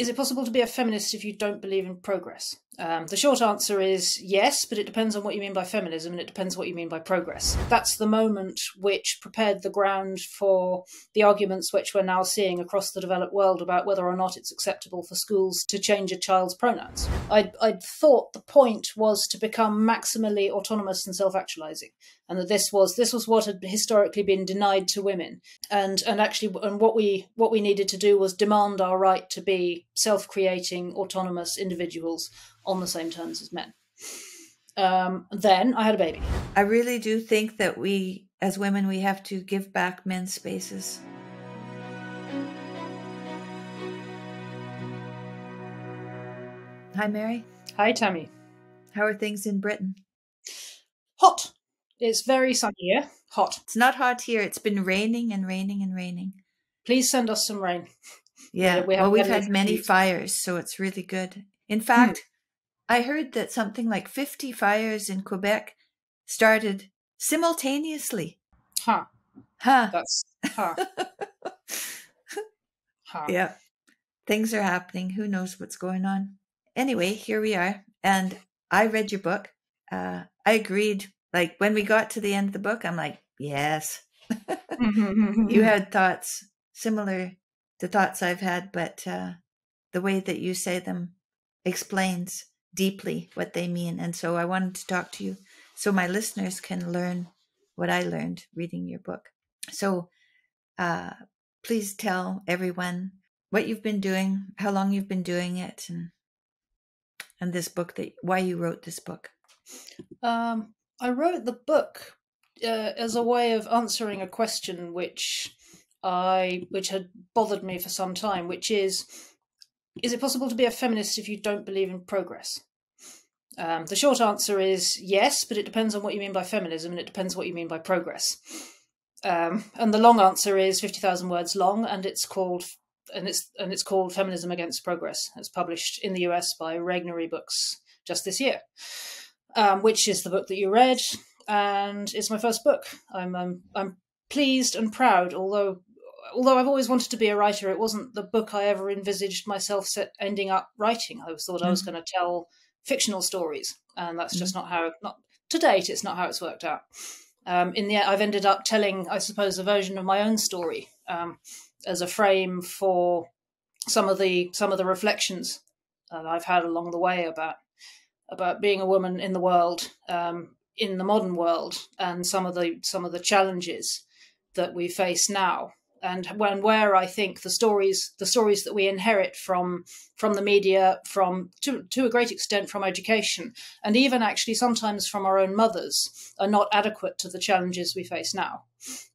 Is it possible to be a feminist if you don't believe in progress? The short answer is yes, but it depends on what you mean by feminism, and it depends what you mean by progress. That's the moment which prepared the ground for the arguments which we're now seeing across the developed world about whether or not it's acceptable for schools to change a child's pronouns. I'd thought the point was to become maximally autonomous and self-actualizing, and that this was what had historically been denied to women, and what we needed to do was demand our right to be self-creating, autonomous individuals on the same terms as men. Then I had a baby. I really do think that we, as women, we have to give back men's spaces. Hi, Mary. Hi, Tammy. How are things in Britain? Hot. It's very sunny here. Hot. It's not hot here. It's been raining and raining and raining. Please send us some rain. Yeah, we've had many fires, so it's really good. In fact, I heard that something like 50 fires in Quebec started simultaneously. Huh. That's huh. Yeah. Things are happening. Who knows what's going on? Anyway, here we are. And I read your book. I agreed. Like when we got to the end of the book, I'm like, yes. You had thoughts similar to thoughts I've had, but the way that you say them explains deeply what they mean. And so I wanted to talk to you so my listeners can learn what I learned reading your book. So please tell everyone what you've been doing, how long you've been doing it, and this book, why you wrote this book. I wrote the book as a way of answering a question which had bothered me for some time, which is it possible to be a feminist if you don't believe in progress? The short answer is yes, but it depends on what you mean by feminism, and it depends what you mean by progress. And the long answer is 50,000 words long, and it's called Feminism Against Progress. It's published in the US by Regnery Books just this year, which is the book that you read, and it's my first book. I'm pleased and proud, although I've always wanted to be a writer. It wasn't the book I ever envisaged myself ending up writing. I always thought I was going to tell fictional stories, and that's just not to date. It's not how it's worked out. In the end, I've ended up telling, I suppose, a version of my own story as a frame for some of the reflections that I've had along the way about being a woman in the world, in the modern world, and some of the challenges that we face now. And where I think the stories that we inherit from the media, to a great extent from education, and even actually sometimes from our own mothers, are not adequate to the challenges we face now.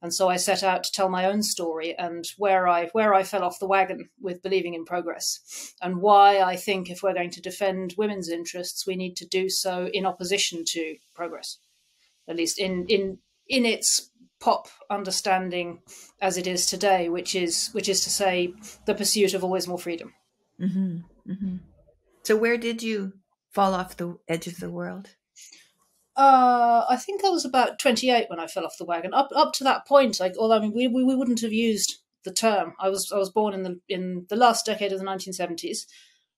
And so I set out to tell my own story and where I fell off the wagon with believing in progress, and why I think if we're going to defend women's interests, we need to do so in opposition to progress, at least in its pop understanding as it is today, which is to say the pursuit of always more freedom. Mm-hmm, mm-hmm. So where did you fall off the edge of the world? I think I was about 28 when I fell off the wagon. Up to that point, we wouldn't have used the term. I was born in the last decade of the 1970s.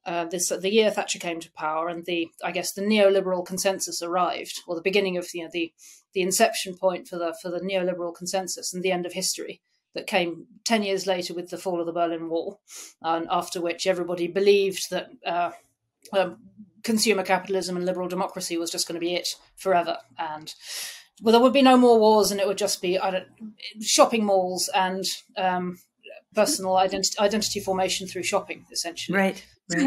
The year Thatcher came to power, and the neoliberal consensus arrived, or the beginning of the inception point for the neoliberal consensus and the end of history that came 10 years later with the fall of the Berlin Wall, and after which everybody believed that consumer capitalism and liberal democracy was just going to be it forever, and there would be no more wars, and it would just be shopping malls and personal identity formation through shopping, essentially. Right. And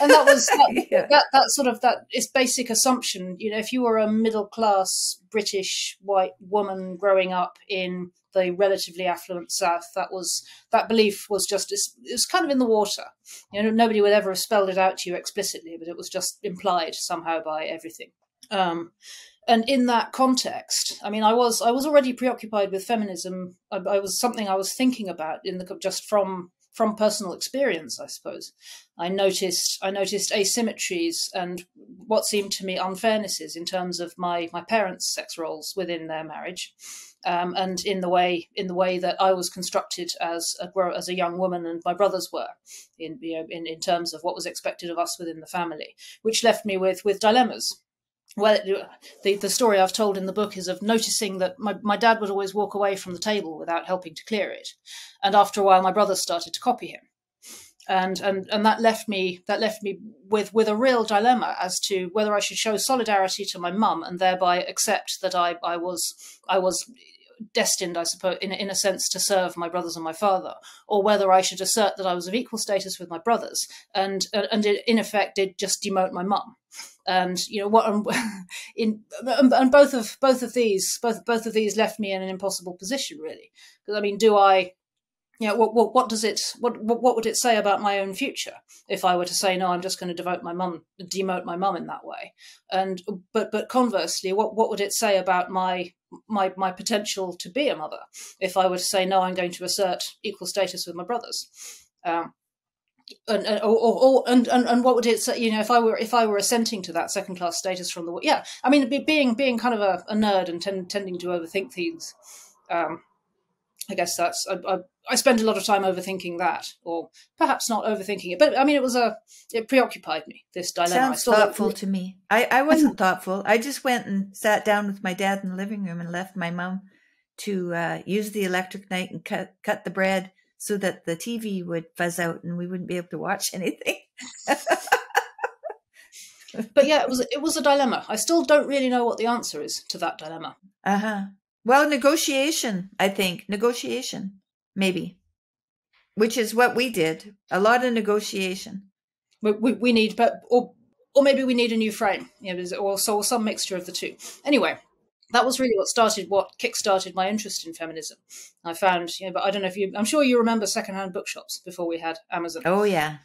that was that sort of that is basic assumption. If you were a middle class British white woman growing up in the relatively affluent South, that belief was just, it was kind of in the water. Nobody would ever have spelled it out to you explicitly, but it was just implied somehow by everything. And in that context, I was already preoccupied with feminism. I was something I was thinking about just from personal experience, I suppose. I noticed asymmetries and what seemed to me unfairnesses in terms of my parents' sex roles within their marriage, and in the way that I was constructed as a young woman, and my brothers were, in terms of what was expected of us within the family, which left me with dilemmas. Well, the story I've told in the book is of noticing that my dad would always walk away from the table without helping to clear it, and after a while, my brothers started to copy him. And that left me with a real dilemma as to whether I should show solidarity to my mum and thereby accept that I was destined, I suppose, in a sense, to serve my brothers and my father, or whether I should assert that I was of equal status with my brothers and in effect did just demote my mum. And and both of these left me in an impossible position, really, because I mean, do I? What would it say about my own future if I were to say, no, I'm just going to demote my mum in that way? And but conversely, what would it say about my potential to be a mother if I were to say, no, I'm going to assert equal status with my brothers? And what would it say? If I were assenting to that second class status from the I mean, being kind of a nerd and tending to overthink things. I guess that's I spend a lot of time overthinking that, or perhaps not overthinking it, but I mean, it preoccupied me, this dilemma. Sounds thoughtful to me. I wasn't thoughtful. I just went and sat down with my dad in the living room and left my mum to use the electric knife and cut the bread so that the TV would fuzz out and we wouldn't be able to watch anything. But yeah, it was a dilemma. I still don't really know what the answer is to that dilemma. Well, negotiation, I think. Negotiation, maybe. Which is what we did. A lot of negotiation. We need, or maybe we need a new frame. Or some mixture of the two. Anyway, that was really what kickstarted my interest in feminism. I found, but I don't know I'm sure you remember secondhand bookshops before we had Amazon. Oh, yeah.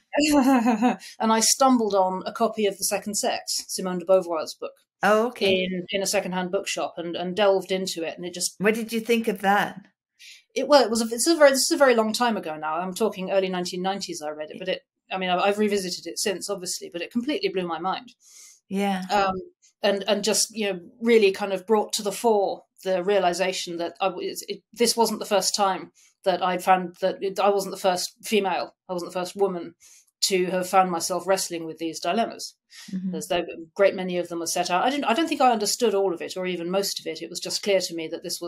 And I stumbled on a copy of The Second Sex, Simone de Beauvoir's book. Oh, okay. In a secondhand bookshop and delved into it, and it just. What did you think of that? This is a very long time ago now. I'm talking early 1990s. I read it, but I've revisited it since, obviously, but it completely blew my mind. Yeah. And just really kind of brought to the fore the realization that this wasn't the first time that I'd found that I wasn't the first female, I wasn't the first woman to have found myself wrestling with these dilemmas. Mm-hmm. As though a great many of them are set out. I don't think I understood all of it, or even most of it. It was just clear to me that this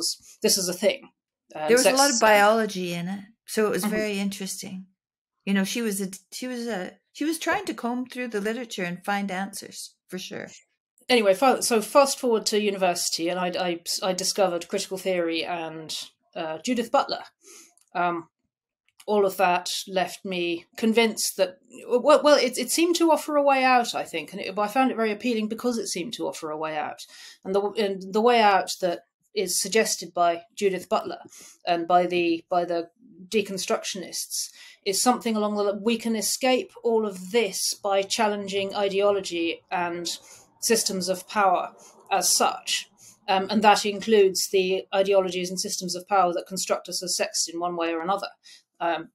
is a thing. There was a lot of biology in it, so it was very interesting. She was trying to comb through the literature and find answers for sure. Anyway, so fast forward to university, and I discovered critical theory and Judith Butler. All of that left me convinced that, it seemed to offer a way out, I think. And I found it very appealing because it seemed to offer a way out. And the way out that is suggested by Judith Butler and by the deconstructionists is something along the we can escape all of this by challenging ideology and systems of power as such. And that includes the ideologies and systems of power that construct us as sex in one way or another.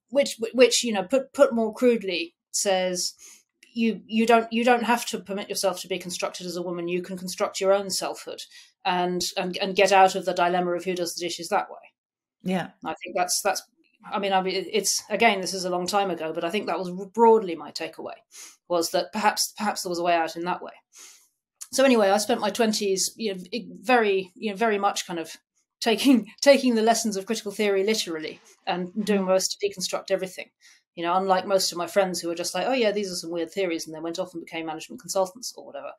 Which put more crudely says you don't have to permit yourself to be constructed as a woman. You can construct your own selfhood and get out of the dilemma of who does the dishes that way. Yeah, I think that's. It's again, this is a long time ago, but I think that was broadly my takeaway, was that perhaps there was a way out in that way. So anyway, I spent my 20s, very much kind of taking the lessons of critical theory literally and doing my best to deconstruct everything. Unlike most of my friends who were just like, oh yeah, these are some weird theories, and then went off and became management consultants or whatever.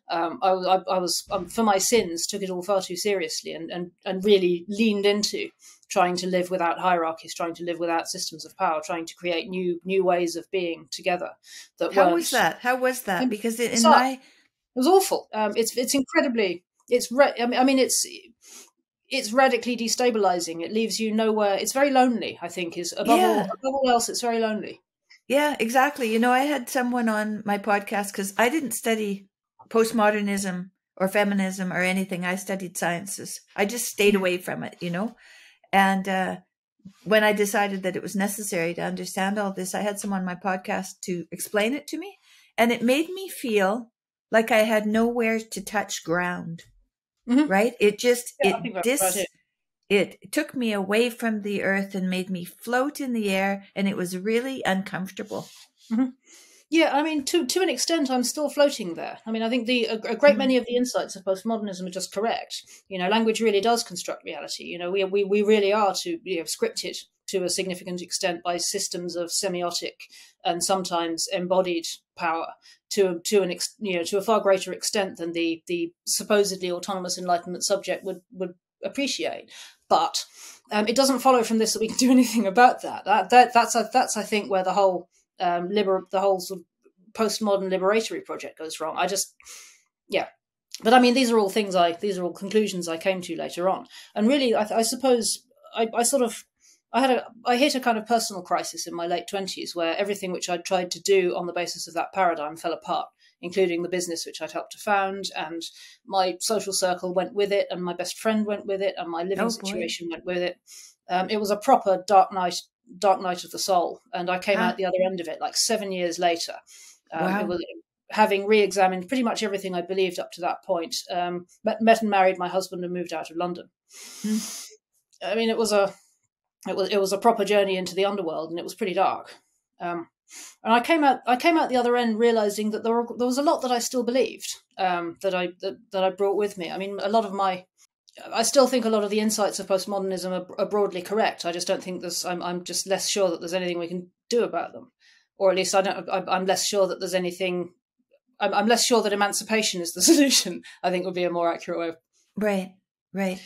I was for my sins, took it all far too seriously and really leaned into trying to live without hierarchies, trying to live without systems of power, trying to create new ways of being together. How was that? Because it was awful. It's incredibly. It's radically destabilizing. It leaves you nowhere. It's very lonely, I think, is above all else, it's very lonely. Yeah, exactly. I had someone on my podcast because I didn't study postmodernism or feminism or anything. I studied sciences. I just stayed away from it, And when I decided that it was necessary to understand all this, I had someone on my podcast to explain it to me. And it made me feel like I had nowhere to touch ground. Mm-hmm. Right? It just, it took me away from the earth and made me float in the air, and it was really uncomfortable. Mm-hmm. Yeah, I mean, to an extent, I'm still floating there. I mean, I think a great many of the insights of postmodernism are just correct. Language really does construct reality. We really are scripted to a significant extent by systems of semiotic and sometimes embodied power to a far greater extent than the supposedly autonomous Enlightenment subject would appreciate. But it doesn't follow from this that we can do anything about that. That's I think where the whole the whole sort of postmodern liberatory project goes wrong. But I mean, these are all conclusions I came to later on, and really, I suppose I hit a kind of personal crisis in my late 20s where everything which I'd tried to do on the basis of that paradigm fell apart, including the business which I'd helped to found, and my social circle went with it, and my best friend went with it, and my living situation went with it. It was a proper dark night of the soul, and I came out the other end of it like 7 years later. Wow. It was, having re-examined pretty much everything I believed up to that point, met and married my husband and moved out of London. I mean, it was a proper journey into the underworld, and it was pretty dark. And I came out the other end realizing that there was a lot that I still believed, that I brought with me. I mean, I still think a lot of the insights of postmodernism are broadly correct. I just don't think I'm just less sure that there's anything we can do about them, or at least I'm less sure that there's anything. I'm less sure that emancipation is the solution, I think would be a more accurate way. Right.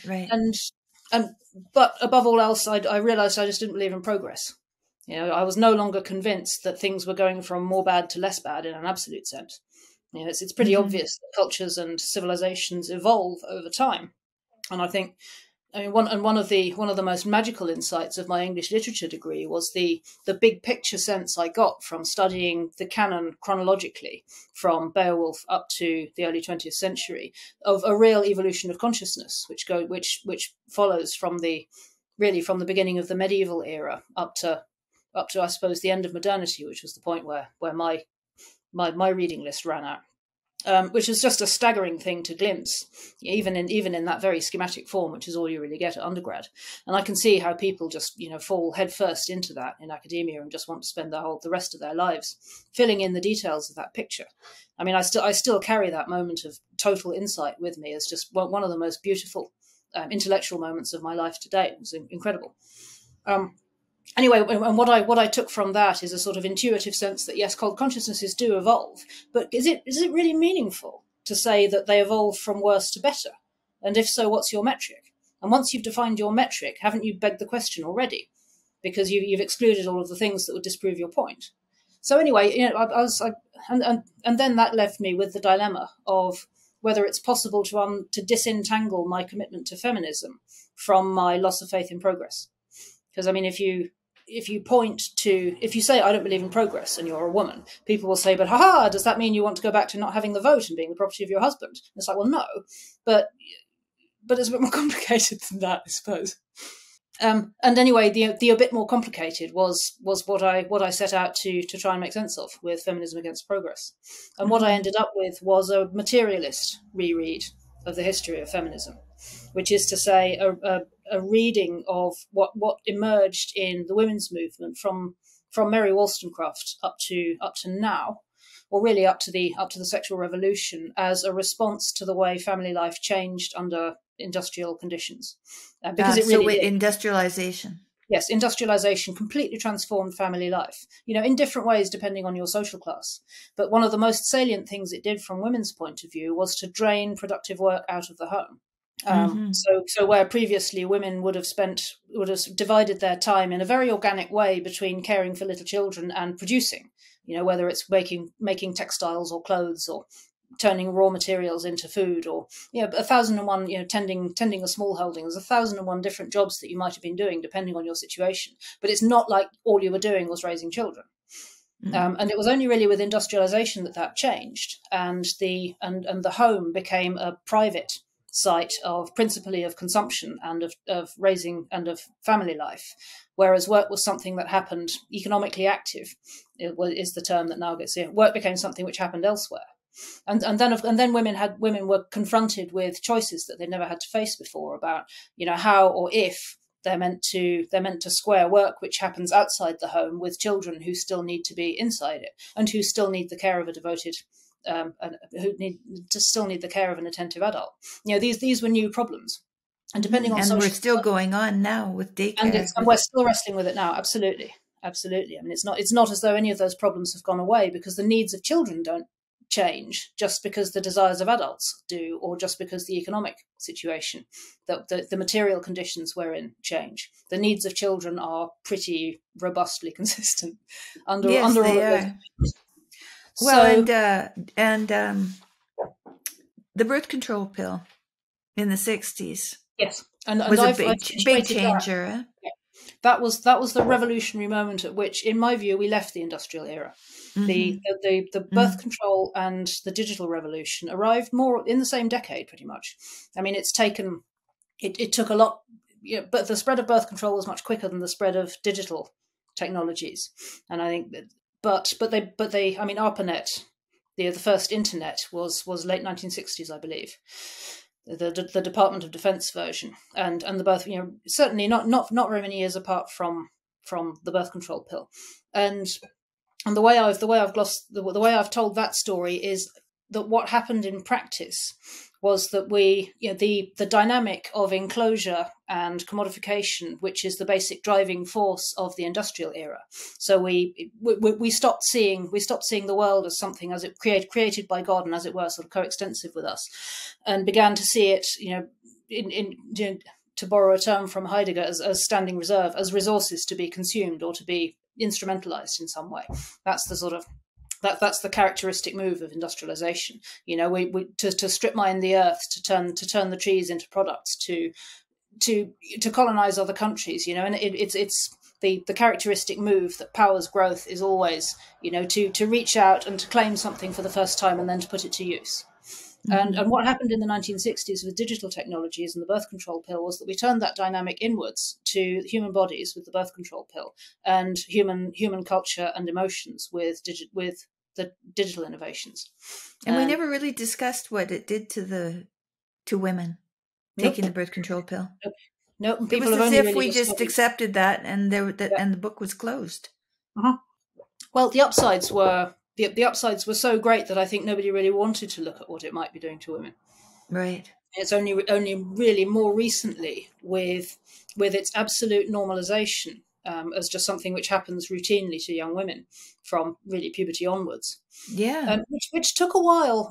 But above all else, I realized I just didn't believe in progress. I was no longer convinced that things were going from more bad to less bad in an absolute sense. It's pretty obvious that cultures and civilizations evolve over time. And I think, one of the most magical insights of my English literature degree was the big picture sense I got from studying the canon chronologically from Beowulf up to the early 20th century of a real evolution of consciousness, which follows from the beginning of the medieval era up to I suppose the end of modernity, which was the point where my reading list ran out. Which is just a staggering thing to glimpse, even in that very schematic form, which is all you really get at undergrad. And I can see how people just fall headfirst into that in academia and just want to spend the rest of their lives filling in the details of that picture. I mean, I still carry that moment of total insight with me as just one of the most beautiful intellectual moments of my life to date. It was incredible. Anyway, and what I took from that is a sort of intuitive sense that yes, consciousnesses do evolve, but is it really meaningful to say that they evolve from worse to better? And if so, what's your metric? And once you've defined your metric, haven't you begged the question already? Because you've excluded all of the things that would disprove your point. So anyway, and then that left me with the dilemma of whether it's possible to disentangle my commitment to feminism from my loss of faith in progress. Because I mean, if you say I don't believe in progress and you're a woman, people will say, but does that mean you want to go back to not having the vote and being the property of your husband? And it's like, well, no, but it's a bit more complicated than that, I suppose. And anyway, the a bit more complicated was what I set out to try and make sense of with Feminism Against Progress. And what I ended up with was a materialist reread of the history of feminism, which is to say a reading of what emerged in the women's movement from Mary Wollstonecraft up to now, or really up to the sexual revolution, as a response to the way family life changed under industrial conditions. Because it really did. Industrialization. Yes, industrialization completely transformed family life, in different ways depending on your social class. But one of the most salient things it did from women's point of view was to drain productive work out of the home. So where previously women would have divided their time in a very organic way between caring for little children and producing, whether it's making textiles or clothes or turning raw materials into food, or 1,001 tending a small holding. There's 1,001 different jobs that you might have been doing depending on your situation, but it's not like all you were doing was raising children. And it was only really with industrialization that changed, and the home became a private site principally of consumption and of raising and of family life, whereas work was something that happened economically active. Is the term that now gets here. Work became something which happened elsewhere. and then women were confronted with choices that they never had to face before about, how or if they're meant to square work which happens outside the home with children who still need to be inside it and who still need the care of a devoted still need the care of an attentive adult. These were new problems, and depending on and social, we're still going on now with daycare, and we're still wrestling with it now. Absolutely. I mean, it's not as though any of those problems have gone away, because the needs of children don't change just because the desires of adults do, or just because the economic situation, the material conditions we're in change. The needs of children are pretty robustly consistent under yes, all they of are. those. Well, and the birth control pill in the 60s, yes, and was I've big changer. That was the revolutionary moment at which, in my view, we left the industrial era. The birth control and the digital revolution arrived more in the same decade, pretty much. I mean, it took a lot, but the spread of birth control was much quicker than the spread of digital technologies. And I think that, but they, I mean, ARPANET, the first internet was late 1960s, I believe. The Department of Defense version, and the birth, certainly not very many years apart from the birth control pill, and the way I've told that story is that what happened in practice was that the dynamic of enclosure and commodification, which is the basic driving force of the industrial era. So we stopped seeing the world as something as it created by God and, as it were, sort of coextensive with us, and began to see it, to borrow a term from Heidegger, as standing reserve, as resources to be consumed or to be instrumentalized in some way. That's the sort of that's the characteristic move of industrialization. To strip mine the earth, to turn the trees into products, to colonize other countries. And it's the characteristic move that powers growth is always, to reach out and to claim something for the first time and then to put it to use. And what happened in the 1960s with digital technologies and the birth control pill was that we turned that dynamic inwards to human bodies with the birth control pill, and human culture and emotions with the digital innovations. And we never really discussed what it did to women taking the birth control pill. Nope. It was as if we just accepted that, and and the book was closed. Well, the upsides were so great that I think nobody really wanted to look at what it might be doing to women. Right. It's only really more recently with its absolute normalization as just something which happens routinely to young women from really puberty onwards. Yeah. Which took a while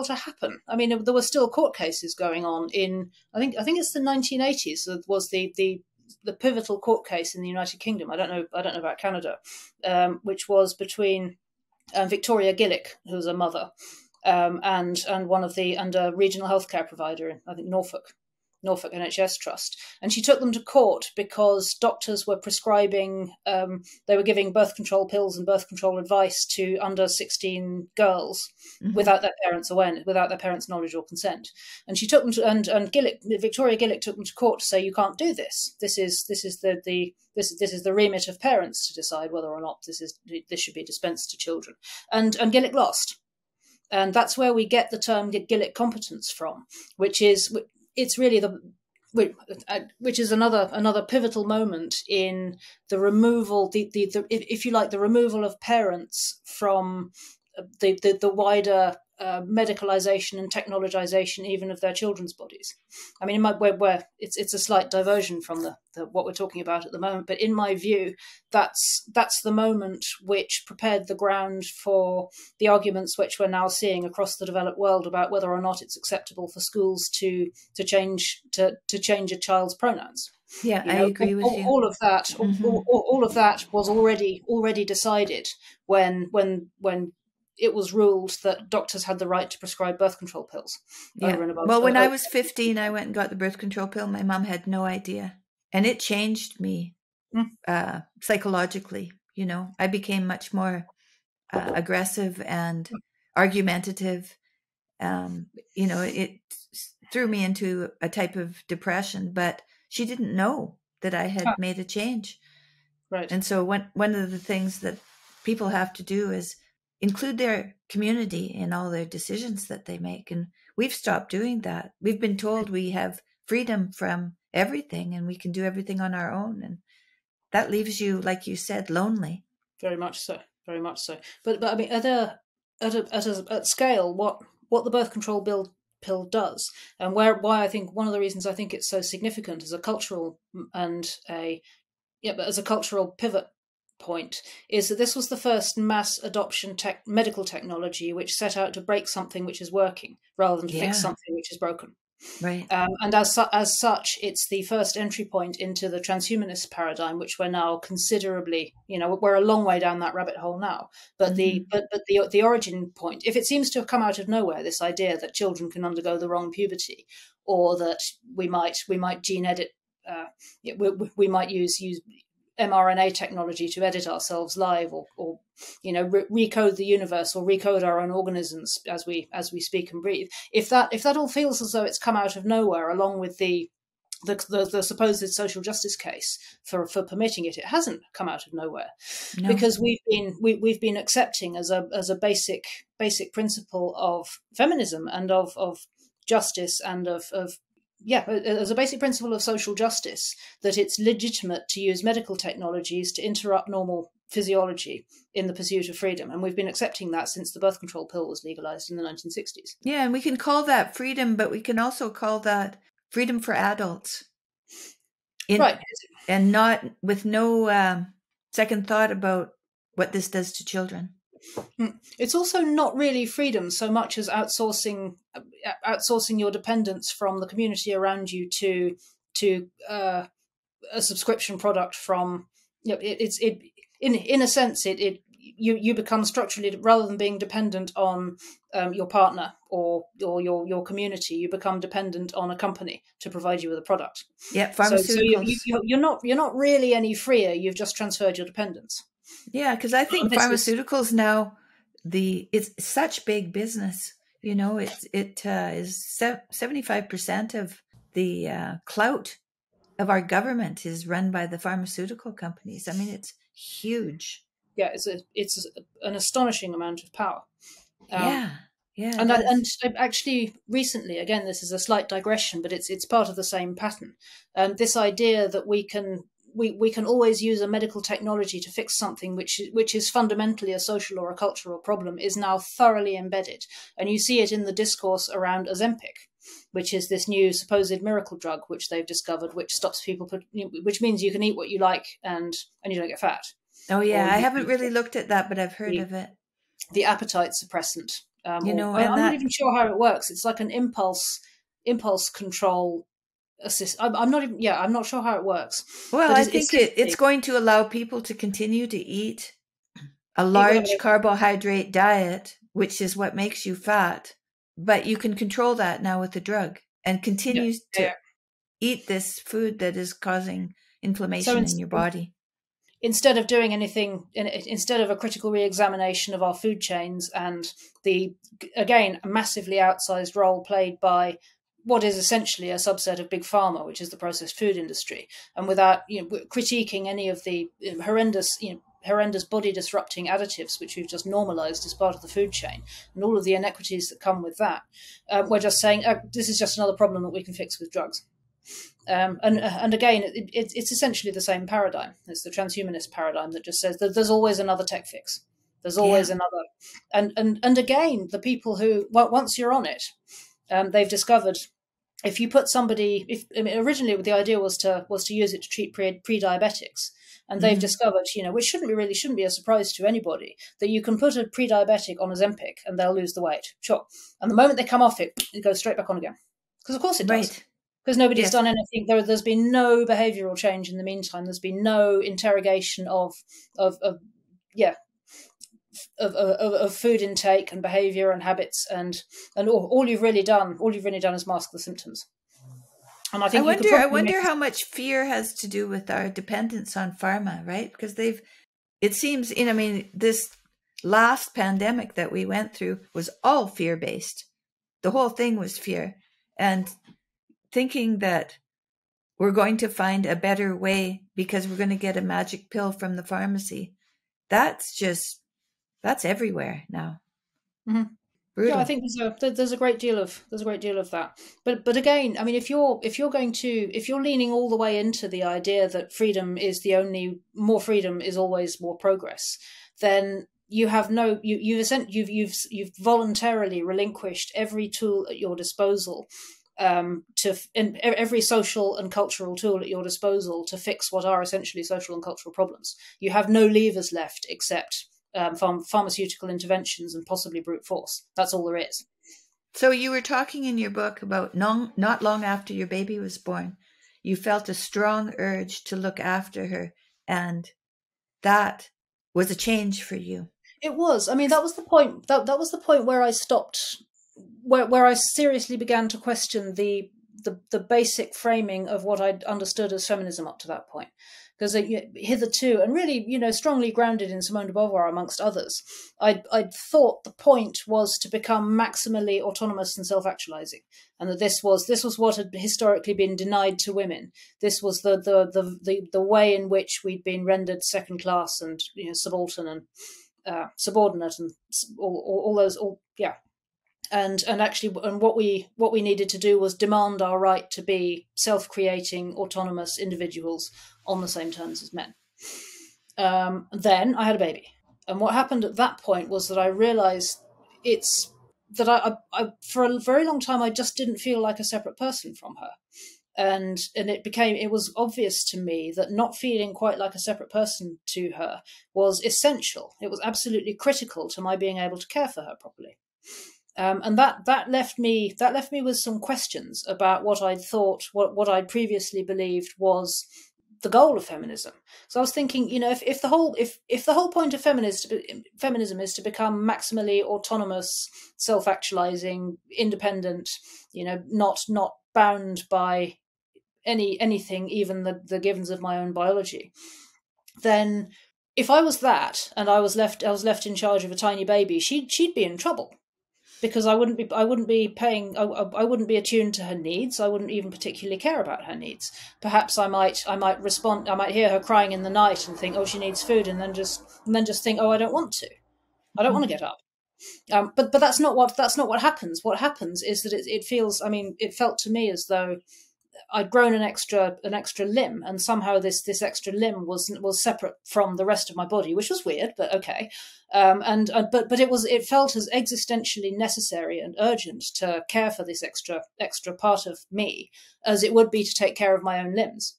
to happen. I mean, there were still court cases going on in, I think it's the 1980s. That was the pivotal court case in the United Kingdom. I don't know about Canada, which was between Victoria Gillick, who was a mother, and a regional healthcare provider in, I think, Norfolk NHS Trust. And she took them to court because doctors were prescribing, they were giving birth control pills and birth control advice to under 16 girls without their parents' awareness, without their parents' knowledge or consent. And she took them to, and Victoria Gillick took them to court to say, you can't do this. This is the remit of parents to decide whether or not this should be dispensed to children. And Gillick lost. And that's where we get the term Gillick competence from, which is another pivotal moment in the removal, if you like, the removal of parents from the wider medicalization and technologization even of their children's bodies. I mean, where it's a slight diversion from the what we're talking about at the moment, but in my view, that's the moment which prepared the ground for the arguments which we're now seeing across the developed world about whether or not it's acceptable for schools to change a child's pronouns. Yeah, I agree with you. All of that, all of that was already decided when it was ruled that doctors had the right to prescribe birth control pills. Yeah. Well, when I was 15, I went and got the birth control pill. My mom had no idea. And it changed me psychologically. I became much more aggressive and argumentative. It threw me into a type of depression, but she didn't know that I had made a change. Right. And so one of the things that people have to do is include their community in all their decisions that they make. And we've stopped doing that. We've been told we have freedom from everything and we can do everything on our own. And that leaves you, like you said, lonely. Very much so. Very much so. But I mean, at scale, what the birth control pill does, and why I think one of the reasons I think it's so significant as a cultural as a cultural pivot point, is that this was the first mass adoption medical technology which set out to break something which is working rather than to fix something which is broken. Right. And as such, it's the first entry point into the transhumanist paradigm, which we're now considerably, we're a long way down that rabbit hole now. But the origin point, if it seems to have come out of nowhere, this idea that children can undergo the wrong puberty, or that we might gene edit, we might use mRNA technology to edit ourselves live, or recode the universe, or recode our own organisms as we speak and breathe. If that all feels as though it's come out of nowhere, along with the supposed social justice case for permitting it, it hasn't come out of nowhere. No. Because we've been accepting as a basic principle of feminism and of justice and as a basic principle of social justice, that it's legitimate to use medical technologies to interrupt normal physiology in the pursuit of freedom. And we've been accepting that since the birth control pill was legalized in the 1960s. Yeah, and we can call that freedom, but we can also call that freedom for adults. Right. And not with no second thought about what this does to children. It's also not really freedom so much as outsourcing your dependence from the community around you to a subscription product from, in a sense you become structurally, rather than being dependent on your partner or your community, you become dependent on a company to provide you with a product. Yeah, pharmaceuticals. So you're not really any freer. You've just transferred your dependence. Yeah, because I think pharmaceuticals now, it's such big business. It is 75% of the clout of our government is run by the pharmaceutical companies. I mean, it's huge. Yeah, it's an astonishing amount of power. Yeah. And actually, recently, again, this is a slight digression, but it's part of the same pattern. This idea that we can always use a medical technology to fix something which is fundamentally a social or a cultural problem is now thoroughly embedded. And you see it in the discourse around Ozempic, which is this new supposed miracle drug which they've discovered, which stops people, which means you can eat what you like and you don't get fat. Oh, yeah. I haven't really looked at that, but I've heard of it. The appetite suppressant. I'm not even sure how it works. It's like an impulse control assist. I'm not sure how it works. Well, I think it's going to allow people to continue to eat a large carbohydrate diet, which is what makes you fat. But you can control that now with the drug and continue to eat this food that is causing inflammation in your body. Instead of doing anything, instead of a critical re-examination of our food chains and a massively outsized role played by what is essentially a subset of big pharma, which is the processed food industry, and without critiquing any of the horrendous body disrupting additives which we've just normalized as part of the food chain and all of the inequities that come with that, we're just saying this is just another problem that we can fix with drugs. And again, it's essentially the same paradigm. It's the transhumanist paradigm that just says that there's always another tech fix. There's always another, and again, the people who once you're on it, they've discovered if you put somebody, originally the idea was to use it to treat pre-diabetics, and they've discovered, which shouldn't be a surprise to anybody, that you can put a pre-diabetic on Ozempic and they'll lose the weight, sure, and the moment they come off it, it goes straight back on again, because of course it does. Right. Because nobody's done anything. There's been no behavioural change in the meantime. There's been no interrogation of food intake and behaviour and habits, and all you've really done is mask the symptoms. And I wonder how much fear has to do with our dependence on pharma, right? Because it seems, this last pandemic that we went through was all fear-based. The whole thing was fear, and thinking that we're going to find a better way because we're going to get a magic pill from the pharmacy. That's That's everywhere now. Mm-hmm. Brutal. Yeah, I think there's a great deal of that. But again, I mean, if you're leaning all the way into the idea that more freedom is always more progress, then you have no you've voluntarily relinquished every tool at your disposal, every social and cultural tool at your disposal to fix what are essentially social and cultural problems. You have no levers left except pharmaceutical interventions and possibly brute force. That's all there is. So you were talking in your book about not long after your baby was born, you felt a strong urge to look after her, and that was a change for you. It was. I mean, that was the point. That was the point where I stopped, where I seriously began to question the basic framing of what I'd understood as feminism up to that point. Because hitherto, and really, strongly grounded in Simone de Beauvoir amongst others, I'd thought the point was to become maximally autonomous and self-actualizing, and that this was what had historically been denied to women. This was the way in which we'd been rendered second class and subaltern and subordinate and all those. And actually, what we needed to do was demand our right to be self-creating, autonomous individuals on the same terms as men. Then I had a baby, and what happened at that point was that I realized that I for a very long time I just didn't feel like a separate person from her, and it was obvious to me that not feeling quite like a separate person to her was essential. It was absolutely critical to my being able to care for her properly. And that left me with some questions about what I'd thought, what I'd previously believed was the goal of feminism. So I was thinking, if the whole point of feminism is to become maximally autonomous, self-actualizing, independent, not bound by anything, even the givens of my own biology, then if I was that and I was left in charge of a tiny baby, she'd be in trouble. Because I wouldn't be attuned to her needs. I wouldn't even particularly care about her needs. Perhaps I might respond. I might hear her crying in the night and think, oh, she needs food, and then just think, oh, I don't want to get up. But that's not what happens. What happens is that it feels. I mean, it felt to me as though I'd grown an extra limb, and somehow this extra limb was separate from the rest of my body, which was weird, but okay. But it felt as existentially necessary and urgent to care for this extra part of me as it would be to take care of my own limbs.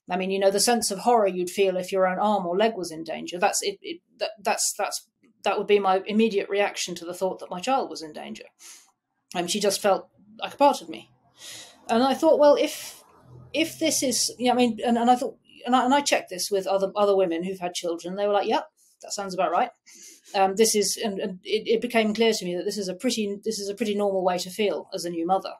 I mean, the sense of horror you'd feel if your own arm or leg was in danger. That would be my immediate reaction to the thought that my child was in danger. She just felt like a part of me. And I thought, well, if this is, and I thought, and I checked this with other women who've had children. They were like, "Yep, that sounds about right." This is, and it became clear to me that this is a pretty normal way to feel as a new mother.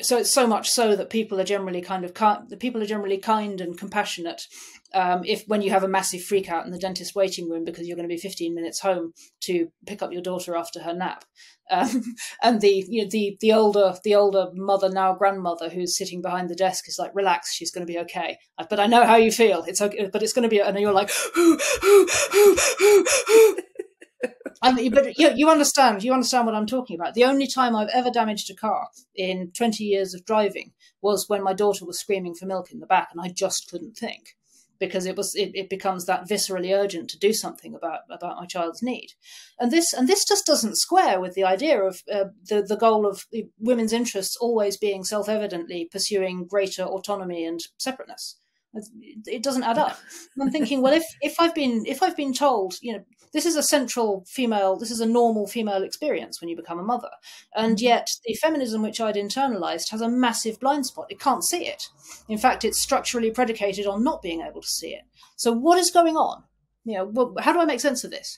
So it's so much so that people are generally kind and compassionate. When you have a massive freak out in the dentist waiting room because you're going to be 15 minutes home to pick up your daughter after her nap, and the older mother, now grandmother, who's sitting behind the desk is like, relax, she's going to be okay. But I know how you feel. It's okay, but it's going to be, and you're like, but you understand what I'm talking about. The only time I've ever damaged a car in 20 years of driving was when my daughter was screaming for milk in the back, and I just couldn't think, because it becomes that viscerally urgent to do something about my child's need. And this just doesn't square with the idea of the goal of women's interests always being self-evidently pursuing greater autonomy and separateness. It doesn't add up. I'm thinking, well, if I've been told, this is a normal female experience when you become a mother, and yet the feminism which I'd internalized has a massive blind spot. It can't see it. In fact, it's structurally predicated on not being able to see it. So what is going on? How do I make sense of this?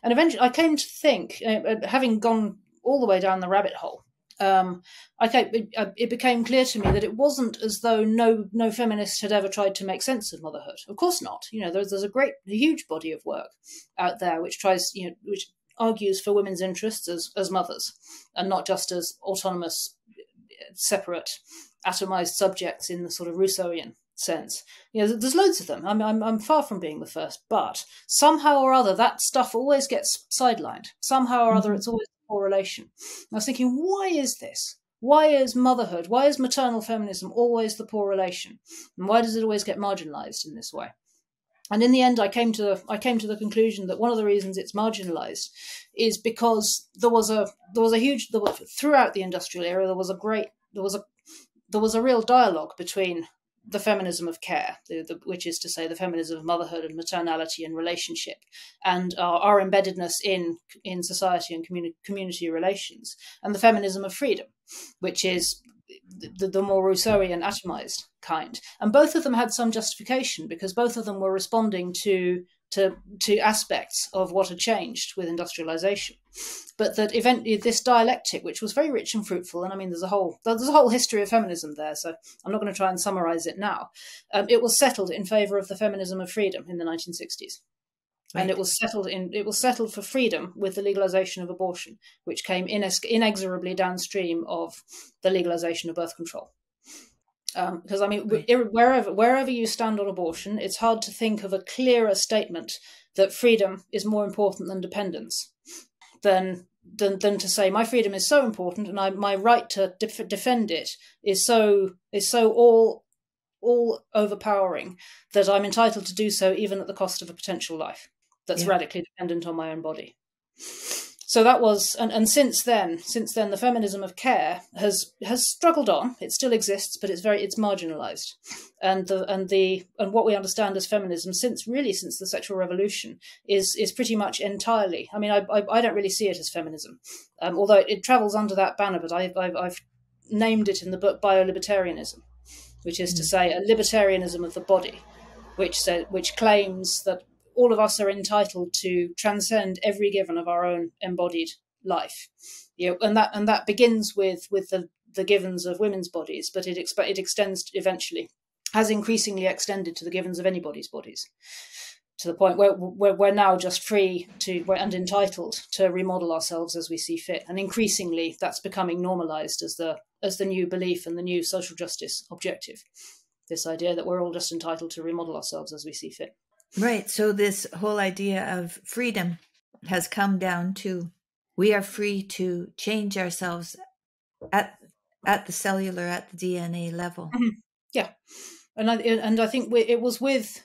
And eventually I came to think, having gone all the way down the rabbit hole, it became clear to me that it wasn't as though no feminist had ever tried to make sense of motherhood. Of course not. There's a huge body of work out there which tries, which argues for women's interests as mothers, and not just as autonomous, separate, atomized subjects in the sort of Rousseauian sense. There's loads of them. I'm far from being the first, but somehow or other that stuff always gets sidelined. Somehow or other, it's always a correlation. I was thinking, why is this? Why is motherhood, why is maternal feminism always the poor relation? And why does it always get marginalized in this way? And in the end, I came to the conclusion that one of the reasons it's marginalized is because throughout the industrial era, there was a real dialogue between the feminism of care, which is to say the feminism of motherhood and maternality and relationship, and our embeddedness in society and community relations, and the feminism of freedom, which is the more Rousseauian atomized kind. And both of them had some justification because both of them were responding to aspects of what had changed with industrialization. But that eventually this dialectic, which was very rich and fruitful, and I mean there's a whole history of feminism there, so I'm not going to try and summarize it now. It was settled in favor of the feminism of freedom in the 1960s. Right. And it was settled for freedom with the legalization of abortion, which came inexorably downstream of the legalization of birth control. Because I mean, right. wherever you stand on abortion, it's hard to think of a clearer statement that freedom is more important than dependence, than to say my freedom is so important and my right to defend it is so all overpowering that I'm entitled to do so even at the cost of a potential life that's radically dependent on my own body. So that was, and since then, the feminism of care has struggled on. It still exists, but it's marginalized, and what we understand as feminism since the sexual revolution is pretty much entirely. I mean, I don't really see it as feminism, although it travels under that banner. But I've named it in the book biolibertarianism, which is to say a libertarianism of the body, which claims that all of us are entitled to transcend every given of our own embodied life, and that begins with the givens of women's bodies, but it extends eventually, has increasingly extended to the givens of anybody's bodies, to the point where we're now just free and entitled to remodel ourselves as we see fit, and increasingly that's becoming normalized as the new belief and the new social justice objective. This idea that we're all just entitled to remodel ourselves as we see fit. Right. So this whole idea of freedom has come down to we are free to change ourselves at the cellular, at the DNA level. Mm-hmm. Yeah, and I think it was with.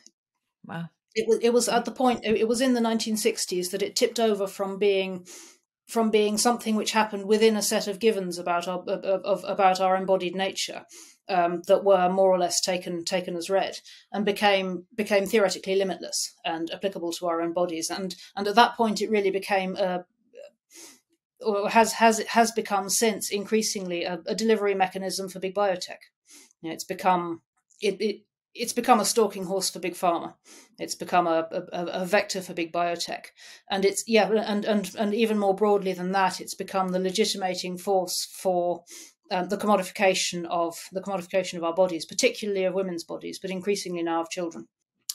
Wow. It was at the point. It was in the 1960s that it tipped over from being something which happened within a set of givens about our embodied nature. That were more or less taken as read, and became theoretically limitless and applicable to our own bodies. And at that point, it really became or has become since increasingly a delivery mechanism for big biotech. It's become a stalking horse for big pharma. It's become a vector for big biotech, and and even more broadly than that, it's become the legitimating force for the commodification of our bodies, particularly of women's bodies, but increasingly now of children.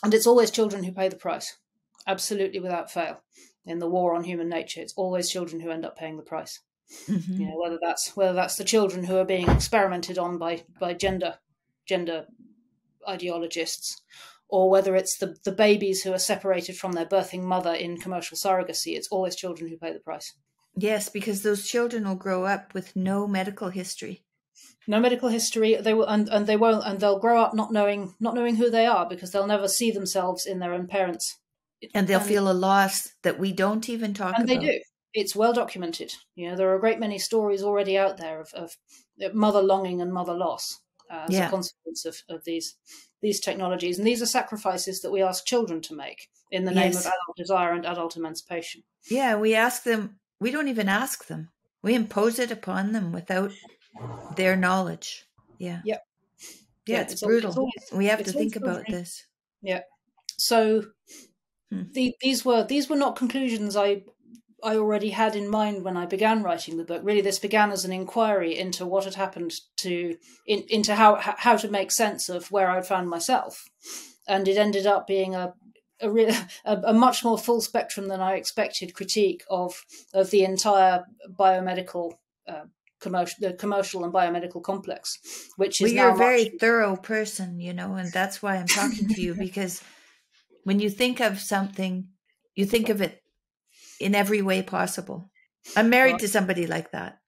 And it's always children who pay the price, absolutely without fail. In the war on human nature, it's always children who end up paying the price. Mm-hmm. Whether that's the children who are being experimented on by gender ideologists, or whether it's the babies who are separated from their birthing mother in commercial surrogacy, it's always children who pay the price. Yes, because those children will grow up with no medical history. No medical history. They will, and they'll grow up not knowing who they are, because they'll never see themselves in their own parents. And they'll feel a loss that we don't even talk about. And they do. It's well documented. There are a great many stories already out there of mother longing and mother loss as a consequence of these technologies. And these are sacrifices that we ask children to make in the name of adult desire and adult emancipation. Yeah, we ask them. We don't even ask them. We impose it upon them without their knowledge. Yeah. Yep. Yeah, it's brutal. We have to think about this. Yeah. So these were not conclusions I already had in mind when I began writing the book. Really, this began as an inquiry into what had happened into how to make sense of where I'd found myself, and it ended up being a much more full spectrum than I expected critique of the entire biomedical commercial and biomedical complex, which Well, is you're now a very much. thorough person, and that's why I'm talking to you, because when you think of something, you think of it in every way possible. I'm married to somebody like that.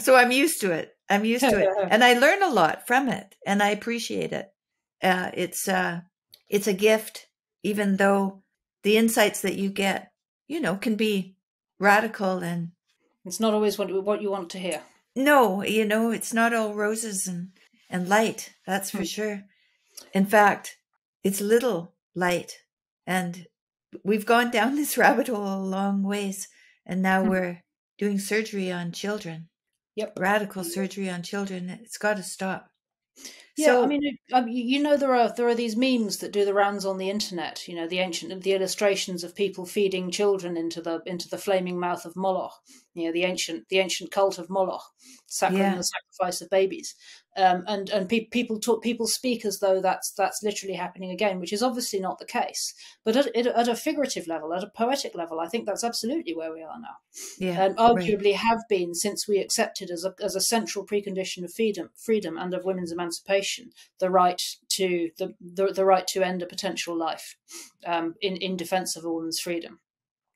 So I'm used to it. And I learn a lot from it, and I appreciate it. It's a gift, even though the insights that you get, can be radical, and It's not always what you want to hear. no, it's not all roses and light. That's for sure. In fact, it's little light, and we've gone down this rabbit hole a long ways, and now we're doing surgery on children. Yep. Radical surgery on children. It's got to stop. Yeah, I So, mean, there are these memes that do the rounds on the internet. The illustrations of people feeding children into the flaming mouth of Moloch. The ancient cult of Moloch, yeah, the sacrifice of babies. And people speak as though that's literally happening again, which is obviously not the case. But at a figurative level, at a poetic level, I think that's absolutely where we are now. yeah, And right. arguably have been since we accepted as a central precondition of freedom and of women's emancipation the right to the right to end a potential life in defence of a woman's freedom.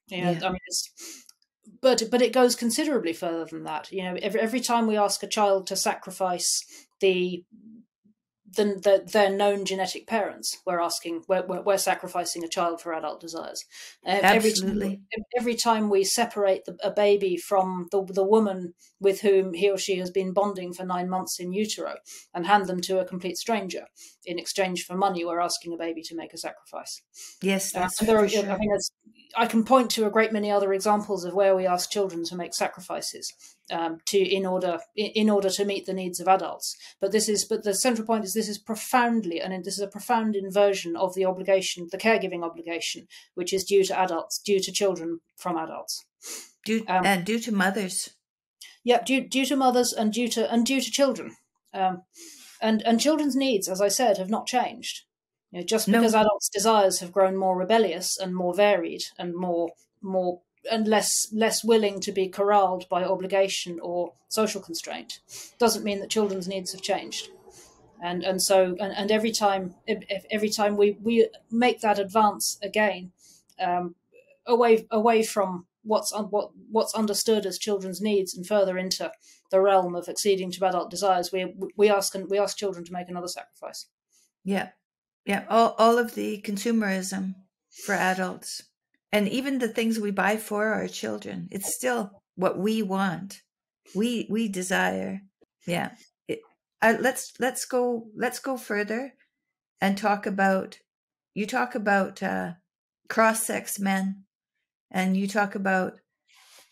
Yeah. I mean, but it goes considerably further than that. Every time we ask a child to sacrifice their known genetic parents, we're sacrificing a child for adult desires. Absolutely. Every time we separate a baby from the woman with whom he or she has been bonding for 9 months in utero and hand them to a complete stranger in exchange for money, we're asking a baby to make a sacrifice. Yes, that's And there for are, sure. I can point to a great many other examples of where we ask children to make sacrifices in order to meet the needs of adults. But the central point is this is a profound inversion of the obligation, the caregiving obligation, which is due to children from adults. Due to mothers. Yep, due to mothers and due to children. And children's needs, as I said, have not changed. Just because No. adults' desires have grown more rebellious and more varied and more and less willing to be corralled by obligation or social constraint, doesn't mean that children's needs have changed. And so every time we make that advance again, away from what's understood as children's needs and further into the realm of acceding to adult desires, we ask children to make another sacrifice. Yeah. Yeah. All of the consumerism for adults, and even the things we buy for our children, it's still what we want. We desire. Yeah. Let's go further and talk about cross-sex men, and you talk about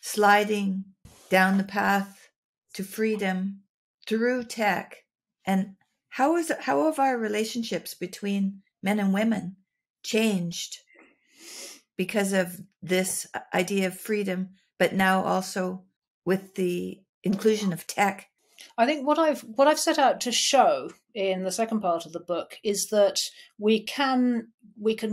sliding down the path to freedom through tech. And how have our relationships between men and women changed because of this idea of freedom, but now also with the inclusion of tech? I think what I've set out to show in the second part of the book is that we can give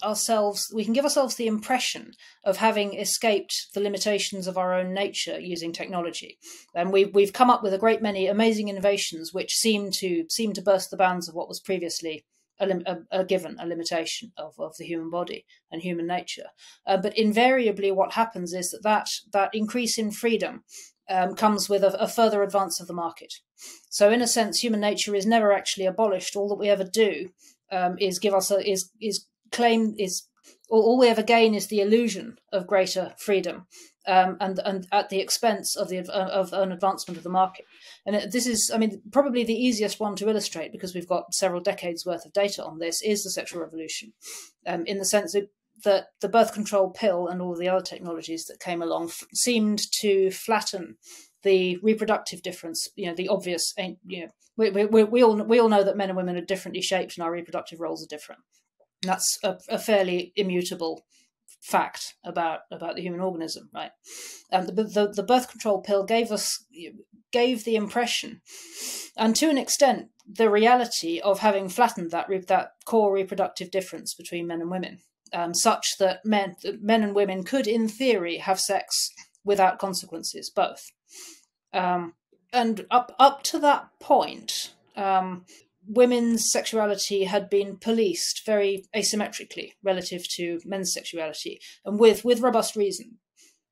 ourselves the impression of having escaped the limitations of our own nature using technology, and we've come up with a great many amazing innovations which seem to burst the bounds of what was previously a limitation of the human body and human nature. But invariably, what happens is that increase in freedom comes with a further advance of the market. So, in a sense, human nature is never actually abolished. All that we ever do is give us all we ever gain is the illusion of greater freedom, and at the expense of an advancement of the market. And this is, probably the easiest one to illustrate, because we've got several decades worth of data on this, is the sexual revolution, in the sense that the birth control pill and all the other technologies that came along seemed to flatten the reproductive difference. The obvious. We all know that men and women are differently shaped and our reproductive roles are different. And that's a fairly immutable fact about the human organism, right? The birth control pill gave the impression, and to an extent, the reality of having flattened that core reproductive difference between men and women, such that men and women could, in theory, have sex without consequences, both. And up to that point, women's sexuality had been policed very asymmetrically relative to men's sexuality, and with robust reason.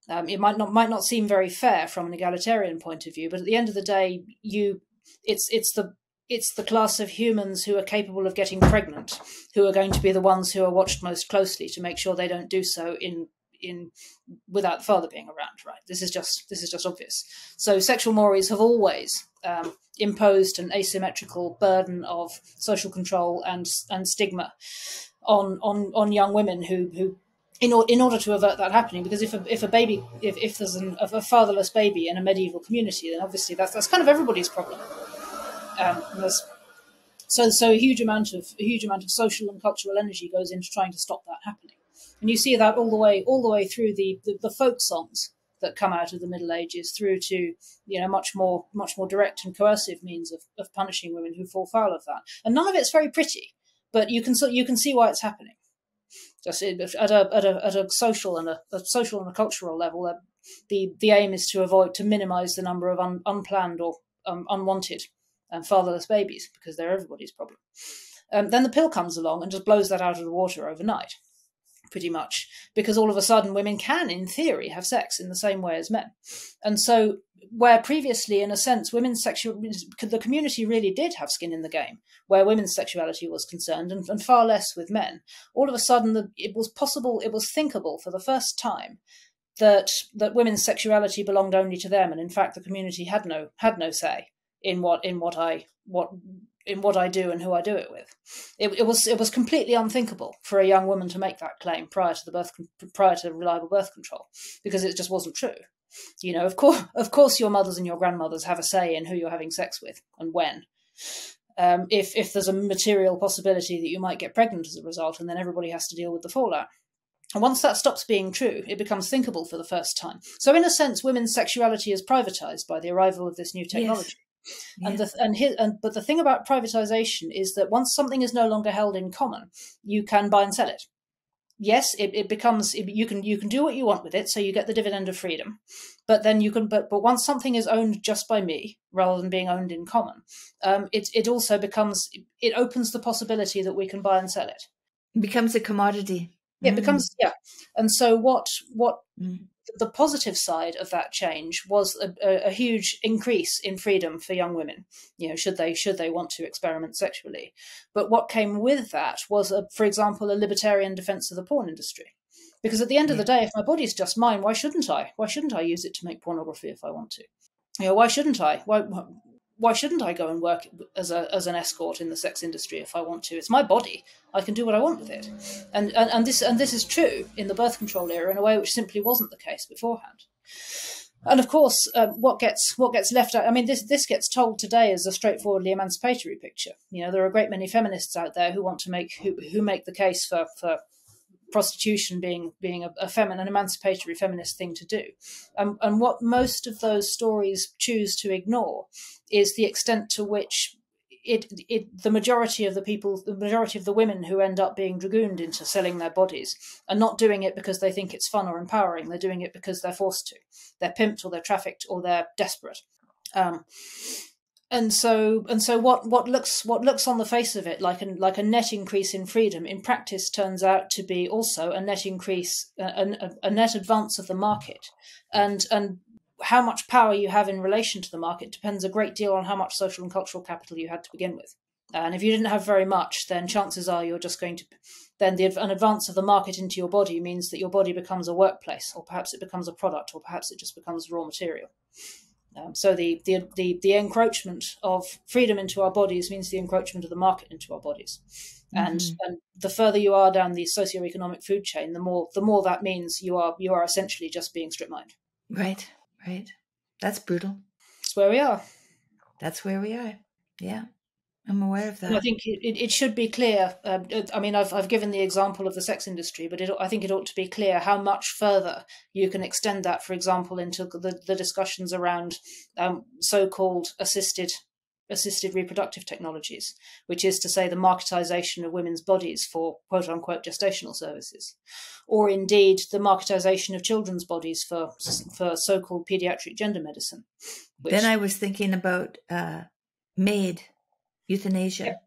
It might not seem very fair from an egalitarian point of view, but at the end of the day, it's the class of humans who are capable of getting pregnant who are going to be the ones who are watched most closely to make sure they don't do so in without the father being around. Right? This is just obvious. So sexual mores have always imposed an asymmetrical burden of social control and stigma on young women who in order to avert that happening, because if there's a fatherless baby in a medieval community, then obviously that's kind of everybody's problem. So a huge amount of social and cultural energy goes into trying to stop that happening, and you see that all the way through the folk songs that come out of the Middle Ages through to much more direct and coercive means of punishing women who fall foul of that, and none of it's very pretty, but you can see why it's happening. Just at a social and a cultural level, the aim is to minimise the number of unplanned or unwanted fatherless babies, because they're everybody's problem. Then the pill comes along and just blows that out of the water overnight, pretty much, because all of a sudden women can, in theory, have sex in the same way as men. And so where previously, in a sense, the community really did have skin in the game, where women's sexuality was concerned, and far less with men, all of a sudden it was thinkable for the first time that women's sexuality belonged only to them, and in fact the community had no say in what I do and who I do it with. It was completely unthinkable for a young woman to make that claim prior to reliable birth control, because it just wasn't true. Of course, your mothers and your grandmothers have a say in who you're having sex with and when. If there's a material possibility that you might get pregnant as a result, and then everybody has to deal with the fallout. And once that stops being true, it becomes thinkable for the first time. So in a sense, women's sexuality is privatized by the arrival of this new technology. Yes. But the thing about privatization is that once something is no longer held in common, you can buy and sell it. Yes, you can do what you want with it, so you get the dividend of freedom. But then but once something is owned just by me rather than being owned in common, it opens the possibility that we can buy and sell it. It becomes a commodity. It becomes, yeah. And so what the positive side of that change was a huge increase in freedom for young women, should they want to experiment sexually. But what came with that was, for example, a libertarian defense of the porn industry. Because at the end of the day, if my body's just mine, why shouldn't I? Why shouldn't I use it to make pornography if I want to? Why shouldn't I? Why shouldn't I go and work as an escort in the sex industry if I want to? It's my body. I can do what I want with it. And this is true in the birth control era in a way which simply wasn't the case beforehand. And of course, what gets left out, I mean, this gets told today as a straightforwardly emancipatory picture. There are a great many feminists out there who want to make the case for prostitution being an emancipatory feminist thing to do. And what most of those stories choose to ignore is the extent to which the majority of the women who end up being dragooned into selling their bodies are not doing it because they think it's fun or empowering. They're doing it because they're forced to. They're pimped or they're trafficked or they're desperate. And so what looks on the face of it like a net increase in freedom, in practice turns out to be also a net increase, a net advance of the market, and how much power you have in relation to the market depends a great deal on how much social and cultural capital you had to begin with. And if you didn't have very much, then chances are you're just going to an advance of the market into your body means that your body becomes a workplace, or perhaps it becomes a product, or perhaps it just becomes raw material. So the encroachment of freedom into our bodies means the encroachment of the market into our bodies, and the further you are down the socioeconomic food chain, the more that means you are essentially just being strip mined. Right. That's brutal. That's where we are. That's where we are. Yeah, I'm aware of that. And I think it should be clear. I mean, I've given the example of the sex industry, but I think it ought to be clear how much further you can extend that, for example, into the discussions around so-called assisted assisted reproductive technologies, which is to say the marketization of women's bodies for quote-unquote gestational services, or indeed the marketization of children's bodies for so-called pediatric gender medicine. Then I was thinking about MAID, euthanasia.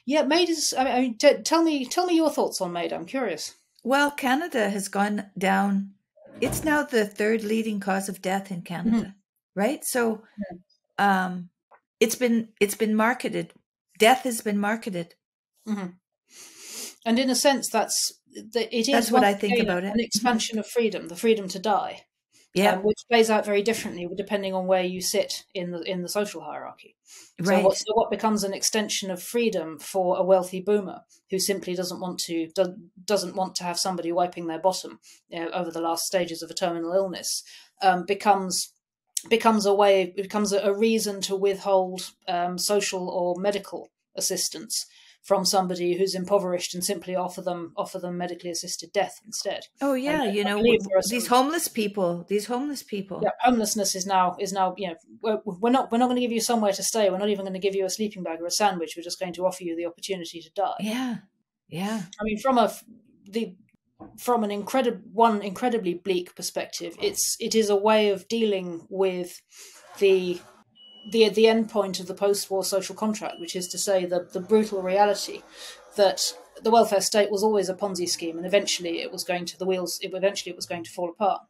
Yeah, MAID is. I mean, tell me your thoughts on MAID. I'm curious. Well, Canada has gone down. It's now the third leading cause of death in Canada, right? So, it's been marketed. Death has been marketed, and in a sense, that's what I think about it. An expansion of freedom, the freedom to die. Yeah, which plays out very differently depending on where you sit in the social hierarchy. Right. So what becomes an extension of freedom for a wealthy boomer who simply doesn't want to have somebody wiping their bottom, over the last stages of a terminal illness, becomes a reason to withhold social or medical assistance from somebody who's impoverished and simply offer them medically assisted death instead. Oh yeah, these homeless people. Yeah, homelessness is now we're not going to give you somewhere to stay. We're not even going to give you a sleeping bag or a sandwich. We're just going to offer you the opportunity to die. Yeah. I mean, from an incredibly bleak perspective, it is a way of dealing with the end point of the post-war social contract, which is to say the brutal reality that the welfare state was always a Ponzi scheme, and eventually it was going to fall apart.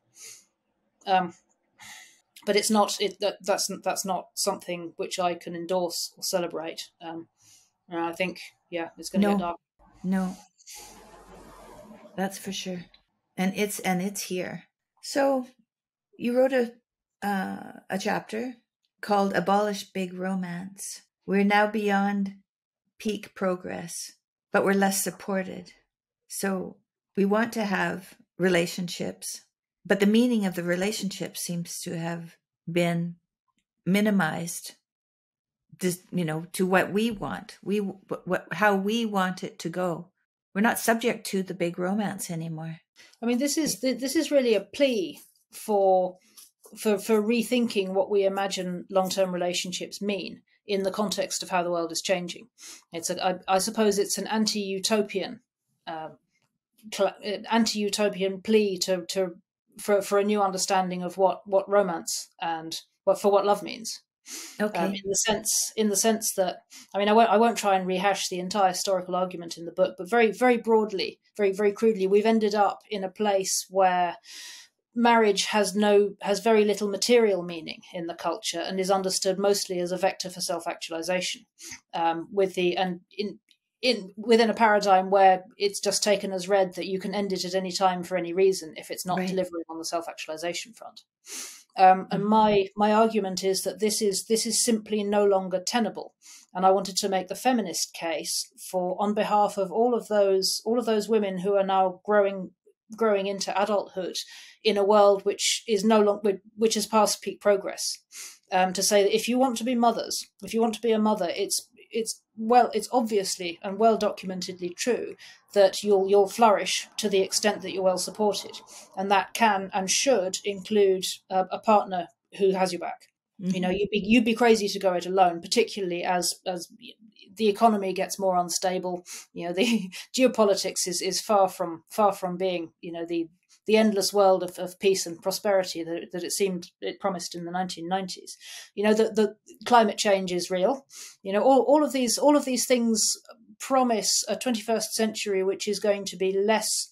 But it's not. That's not something which I can endorse or celebrate. I think, it's going to get dark. No, that's for sure, and it's here. So, you wrote a chapter called "Abolish Big Romance." We're now beyond peak progress, but we're less supported. So we want to have relationships, but the meaning of the relationship seems to have been minimized, to what we want, how we want it to go. We're not subject to the big romance anymore. I mean, this is really a plea for rethinking what we imagine long-term relationships mean in the context of how the world is changing. I suppose it's an anti-utopian plea for a new understanding of what romance and what love means. Okay. In the sense that, I mean, I won't try and rehash the entire historical argument in the book, but very, very broadly, very, very crudely, we've ended up in a place where marriage has very little material meaning in the culture and is understood mostly as a vector for self-actualization, within a paradigm where it's just taken as read that you can end it at any time for any reason if it's not delivering on the self-actualization front. And my argument is that this is simply no longer tenable, and I wanted to make the feminist case on behalf of all of those women who are now growing into adulthood in a world which is which is past peak progress. To say that if you want to be mothers, if you want to be a mother, it's obviously and well documentedly true that you'll flourish to the extent that you're well supported, and that can and should include a partner who has your back. Mm-hmm. You'd be crazy to go it alone, particularly as the economy gets more unstable. The geopolitics is far from being the endless world of peace and prosperity that it promised in the 1990s. The climate change is real. All of these things promise a 21st century which is going to be less,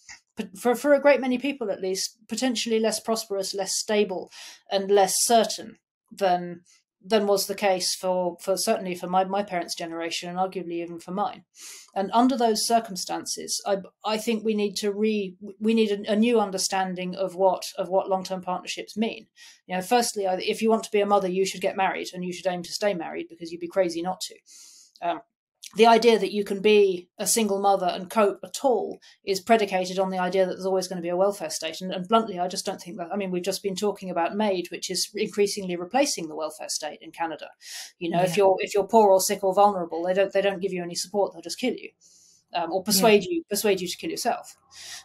for a great many people at least, potentially less prosperous, less stable, and less certain than was the case for certainly for my parents' generation and arguably even for mine. And under those circumstances, I think we need a new understanding of what long-term partnerships mean. Firstly, if you want to be a mother, you should get married, and you should aim to stay married because you'd be crazy not to. The idea that you can be a single mother and cope at all is predicated on the idea that there's always going to be a welfare state. And bluntly, I just don't think that. I mean, we've just been talking about MAID, which is increasingly replacing the welfare state in Canada. If you're poor or sick or vulnerable, they don't give you any support. They'll just kill you. Or persuade you to kill yourself.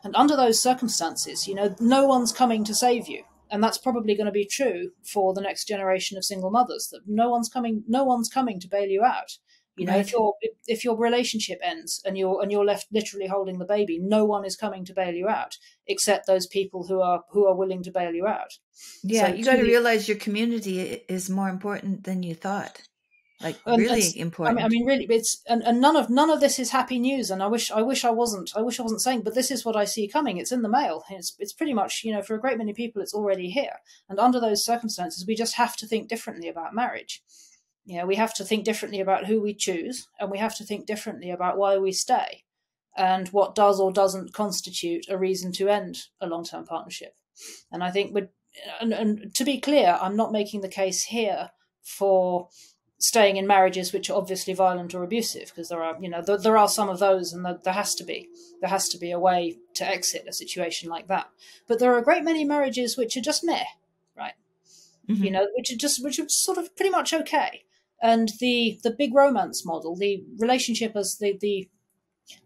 And under those circumstances, no one's coming to save you. And that's probably going to be true for the next generation of single mothers, that no one's coming to bail you out. You know, Right. if your relationship ends and you're left literally holding the baby, no one is coming to bail you out except those people who are willing to bail you out. Yeah, So you got to realize your community is more important than you thought. Like really important. I mean, really, it's and none of this is happy news. And I wish I wasn't saying, but this is what I see coming. It's in the mail. It's pretty much, you know, for a great many people, it's already here. And under those circumstances, we just have to think differently about marriage. You know, we have to think differently about who we choose, and we have to think differently about why we stay, and what does or doesn't constitute a reason to end a long-term partnership. And I think, and to be clear, I'm not making the case here for staying in marriages which are obviously violent or abusive, because there are, you know, there are some of those, and there has to be a way to exit a situation like that. But there are a great many marriages which are just meh, right? You know, which are sort of pretty much okay. And the big romance model, the relationship as the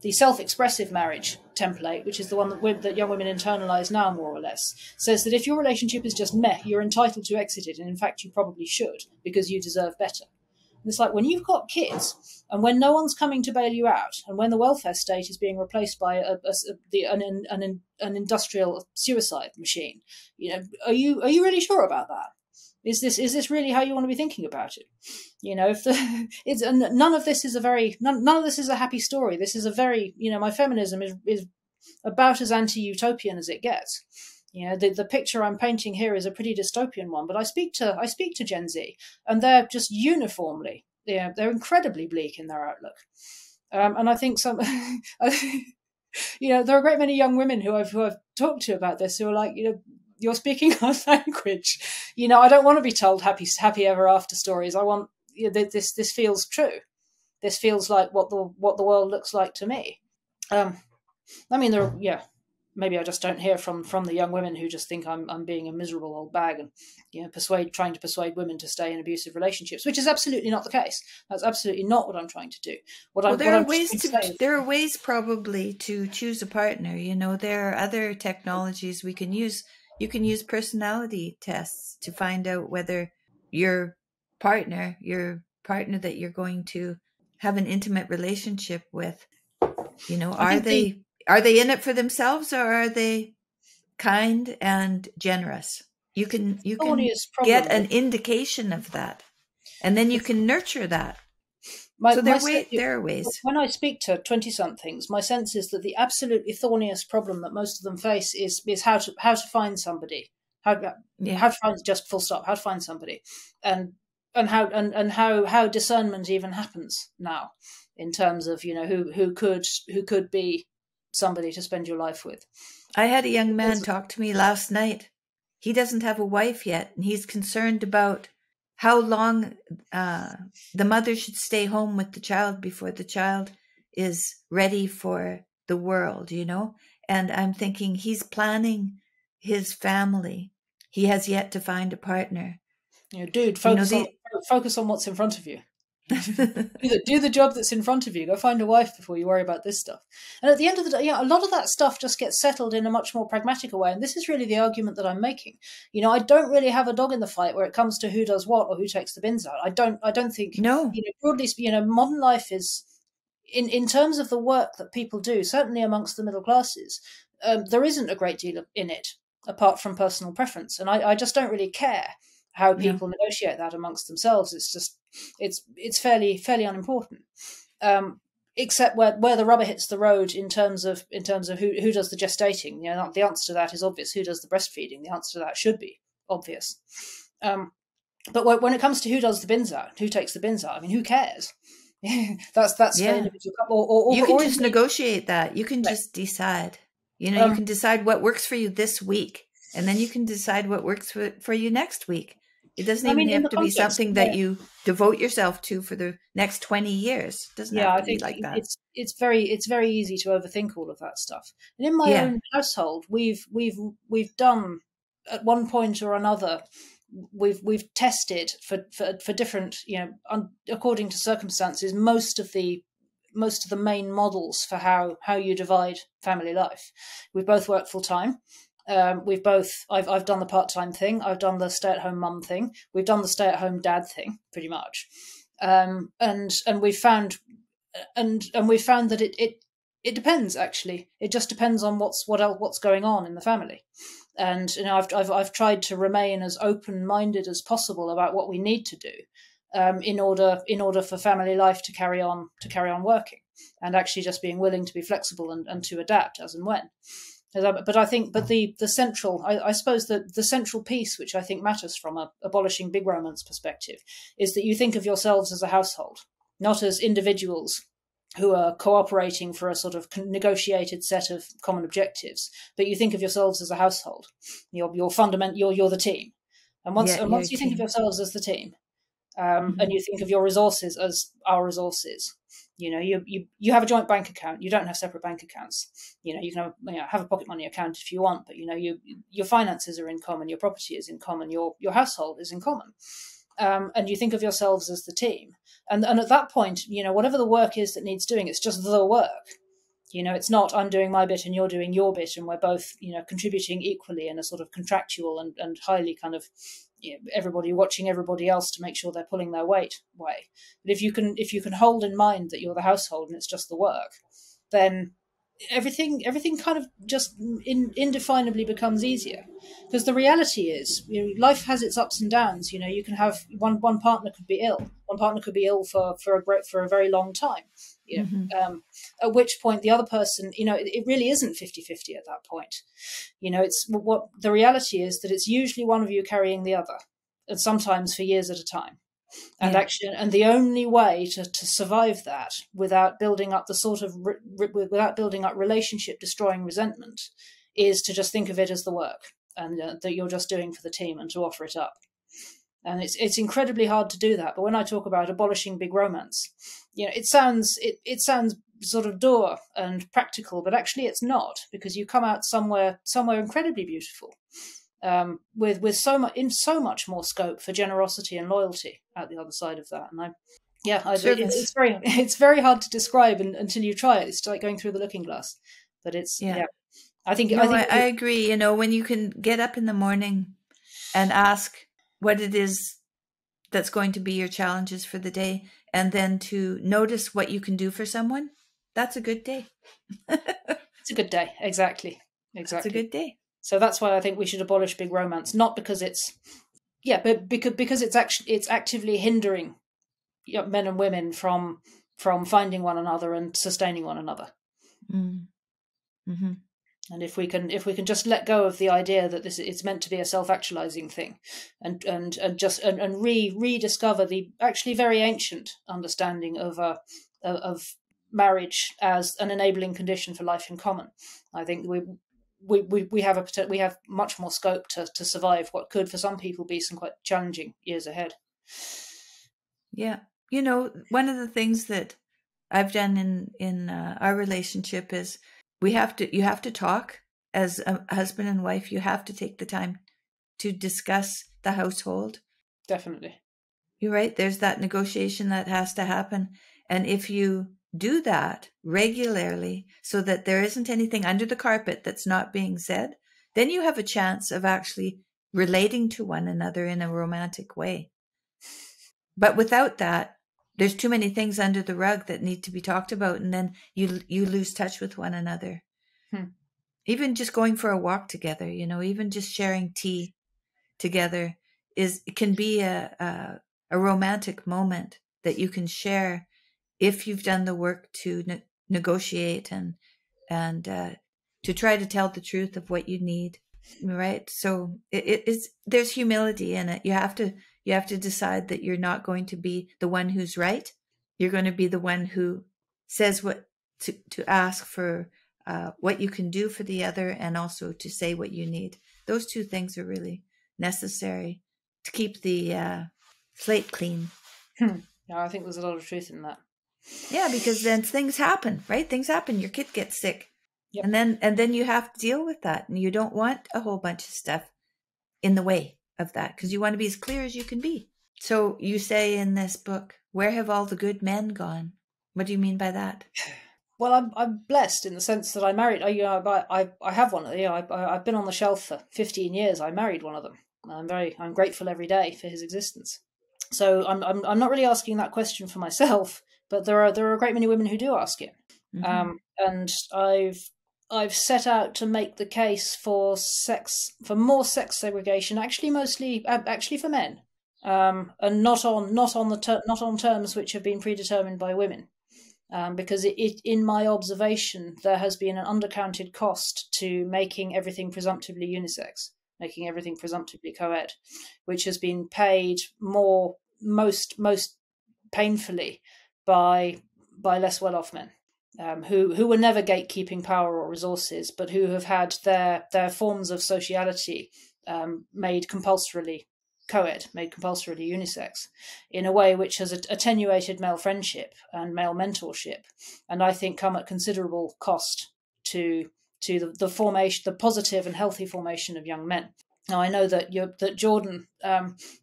self-expressive marriage template, which is the one that young women internalize now, more or less, says that if your relationship is just meh, you're entitled to exit it, and in fact you probably should, because you deserve better. And it's like, when you've got kids, and when no one's coming to bail you out, and when the welfare state is being replaced by an industrial suicide machine, you know, are you really sure about that? Is this really how you want to be thinking about it? You know, if none of this is a happy story. This is a very, you know, my feminism is about as anti-utopian as it gets. You know, the picture I'm painting here is a pretty dystopian one, but I speak to Gen Z, and they're just uniformly, they're incredibly bleak in their outlook. And I think you know, there are a great many young women who I've talked to about this who are like, you know, you're speaking our language. You know, I don't want to be told happy ever after stories. I want, you know, this feels true. This feels like what the world looks like to me. I mean, maybe I just don't hear from the young women who just think I'm being a miserable old bag, and, you know, trying to persuade women to stay in abusive relationships, which is absolutely not the case. That's absolutely not what I'm trying to do. There are ways probably to choose a partner. You know, there are other technologies we can use. You can use personality tests to find out whether your partner that you're going to have an intimate relationship with, you know, are they in it for themselves, or are they kind and generous? You can get an indication of that, and then you can nurture that. There are ways. When I speak to 20-somethings, my sense is that the absolutely thorniest problem that most of them face is how to find somebody, how to find, just full stop, how to find somebody, and how discernment even happens now, in terms of, you know, who could be somebody to spend your life with. I had a young man talk to me last night. He doesn't have a wife yet, and he's concerned about how long the mother should stay home with the child before the child is ready for the world, you know? And I'm thinking, he's planning his family. He has yet to find a partner. You know, dude, focus on what's in front of you. do the job that's in front of you. Go find a wife before you worry about this stuff. And at the end of the day, yeah, a lot of that stuff just gets settled in a much more pragmatic way. And this is really the argument that I'm making. You know, I don't really have a dog in the fight where it comes to who does what or who takes the bins out. I don't think. No. You know, broadly, you know, modern life is, in terms of the work that people do, certainly amongst the middle classes, there isn't a great deal in it apart from personal preference. And I just don't really care how people negotiate that amongst themselves. It's just, it's fairly unimportant, except where the rubber hits the road in terms of who does the gestating. You know, the answer to that is obvious. Who does the breastfeeding? The answer to that should be obvious. But when it comes to who does the bins out, who takes the bins out, I mean, who cares? that's for individual couple. Or you can just negotiate that. You can just decide. You know, you can decide what works for you this week, and then you can decide what works for you next week. It doesn't even have to be something that you devote yourself to for the next 20 years. It doesn't have to be like that. It's very easy to overthink all of that stuff. And in my own household, we've done, at one point or another, we've tested for different, you know, according to circumstances, most of the main models for how you divide family life. We've both worked full time. I've done the part-time thing. I've done the stay-at-home mum thing. We've done the stay-at-home dad thing, pretty much. And we've found that it depends, actually. It just depends on what's going on in the family. And I've tried to remain as open-minded as possible about what we need to do in order for family life to carry on working, and actually just being willing to be flexible and to adapt as and when. But I think, the central, I suppose the central piece, which I think matters from a abolishing big romance perspective, is that you think of yourselves as a household, not as individuals who are cooperating for a sort of negotiated set of common objectives, but you think of yourselves as a household. You're the team, and once you think of yourselves as the team, and you think of your resources as our resources. You have a joint bank account. You don't have separate bank accounts. You can have a pocket money account if you want, but your finances are in common. Your property is in common. Your household is in common. And you think of yourselves as the team. And at that point, whatever the work is that needs doing, it's just the work. It's not I'm doing my bit and you're doing your bit, and we're both, contributing equally in a sort of contractual and highly kind of, everybody watching everybody else to make sure they're pulling their weight way. But if you can hold in mind that you're the household and it's just the work, then everything kind of just indefinably becomes easier. Because the reality is, life has its ups and downs. You can have one partner could be ill. One partner could be ill for a very long time. At which point the other person, it really isn't 50-50 at that point. It's what the reality is, that it's usually one of you carrying the other, and sometimes for years at a time. And and the only way to survive that without building up without building up relationship destroying resentment is to just think of it as the work, and that you're just doing for the team, and to offer it up. And it's incredibly hard to do that. But when I talk about abolishing big romance, it sounds sort of dour and practical, but actually it's not, because you come out somewhere incredibly beautiful, with so much more scope for generosity and loyalty at the other side of that. And it's very hard to describe until you try it. It's like going through the looking glass. But I think I agree. When you can get up in the morning and ask what it is that's going to be your challenges for the day, and then to notice what you can do for someone, that's a good day. It's a good day. Exactly. It's a good day. So that's why I think we should abolish big romance, not because but because it's actively hindering men and women from finding one another and sustaining one another. Mm-hmm. And if we can just let go of the idea that it's meant to be a self-actualizing thing, and rediscover the actually very ancient understanding of marriage as an enabling condition for life in common, I think we have much more scope to survive what could for some people be some quite challenging years ahead. Yeah, one of the things that I've done in our relationship is you have to talk as a husband and wife. You have to take the time to discuss the household. Definitely. You're right. There's that negotiation that has to happen. And if you do that regularly, so that there isn't anything under the carpet that's not being said, then you have a chance of actually relating to one another in a romantic way. But without that, there's too many things under the rug that need to be talked about, and then you lose touch with one another. Even just going for a walk together, even just sharing tea together can be a romantic moment that you can share if you've done the work to negotiate and to try to tell the truth of what you need, right? So there's humility in it. You have to decide that you're not going to be the one who's right. You're going to be the one who says what to ask for, what you can do for the other, and also to say what you need. Those two things are really necessary to keep the slate clean. Yeah, I think there's a lot of truth in that. Yeah, because then things happen, right? Things happen. Your kid gets sick. Yep. And then you have to deal with that. And you don't want a whole bunch of stuff in the way of that, because you want to be as clear as you can be. So you say in this book, where have all the good men gone? What do you mean by that? Well, I'm blessed in the sense that I married. I have one. I've been on the shelf for 15 years. I married one of them. I'm grateful every day for his existence. So I'm not really asking that question for myself, but there are a great many women who do ask it. Mm-hmm. And I've set out to make the case for more sex segregation, actually for men, and not on terms which have been predetermined by women. Because in my observation, there has been an undercounted cost to making everything presumptively unisex, making everything presumptively co-ed, which has been paid most painfully by less well-off men, who were never gatekeeping power or resources, but who have had their forms of sociality made compulsorily co-ed, made compulsorily unisex, in a way which has attenuated male friendship and male mentorship, and I think come at considerable cost to the formation, the positive and healthy formation of young men. Now, I know that Jordan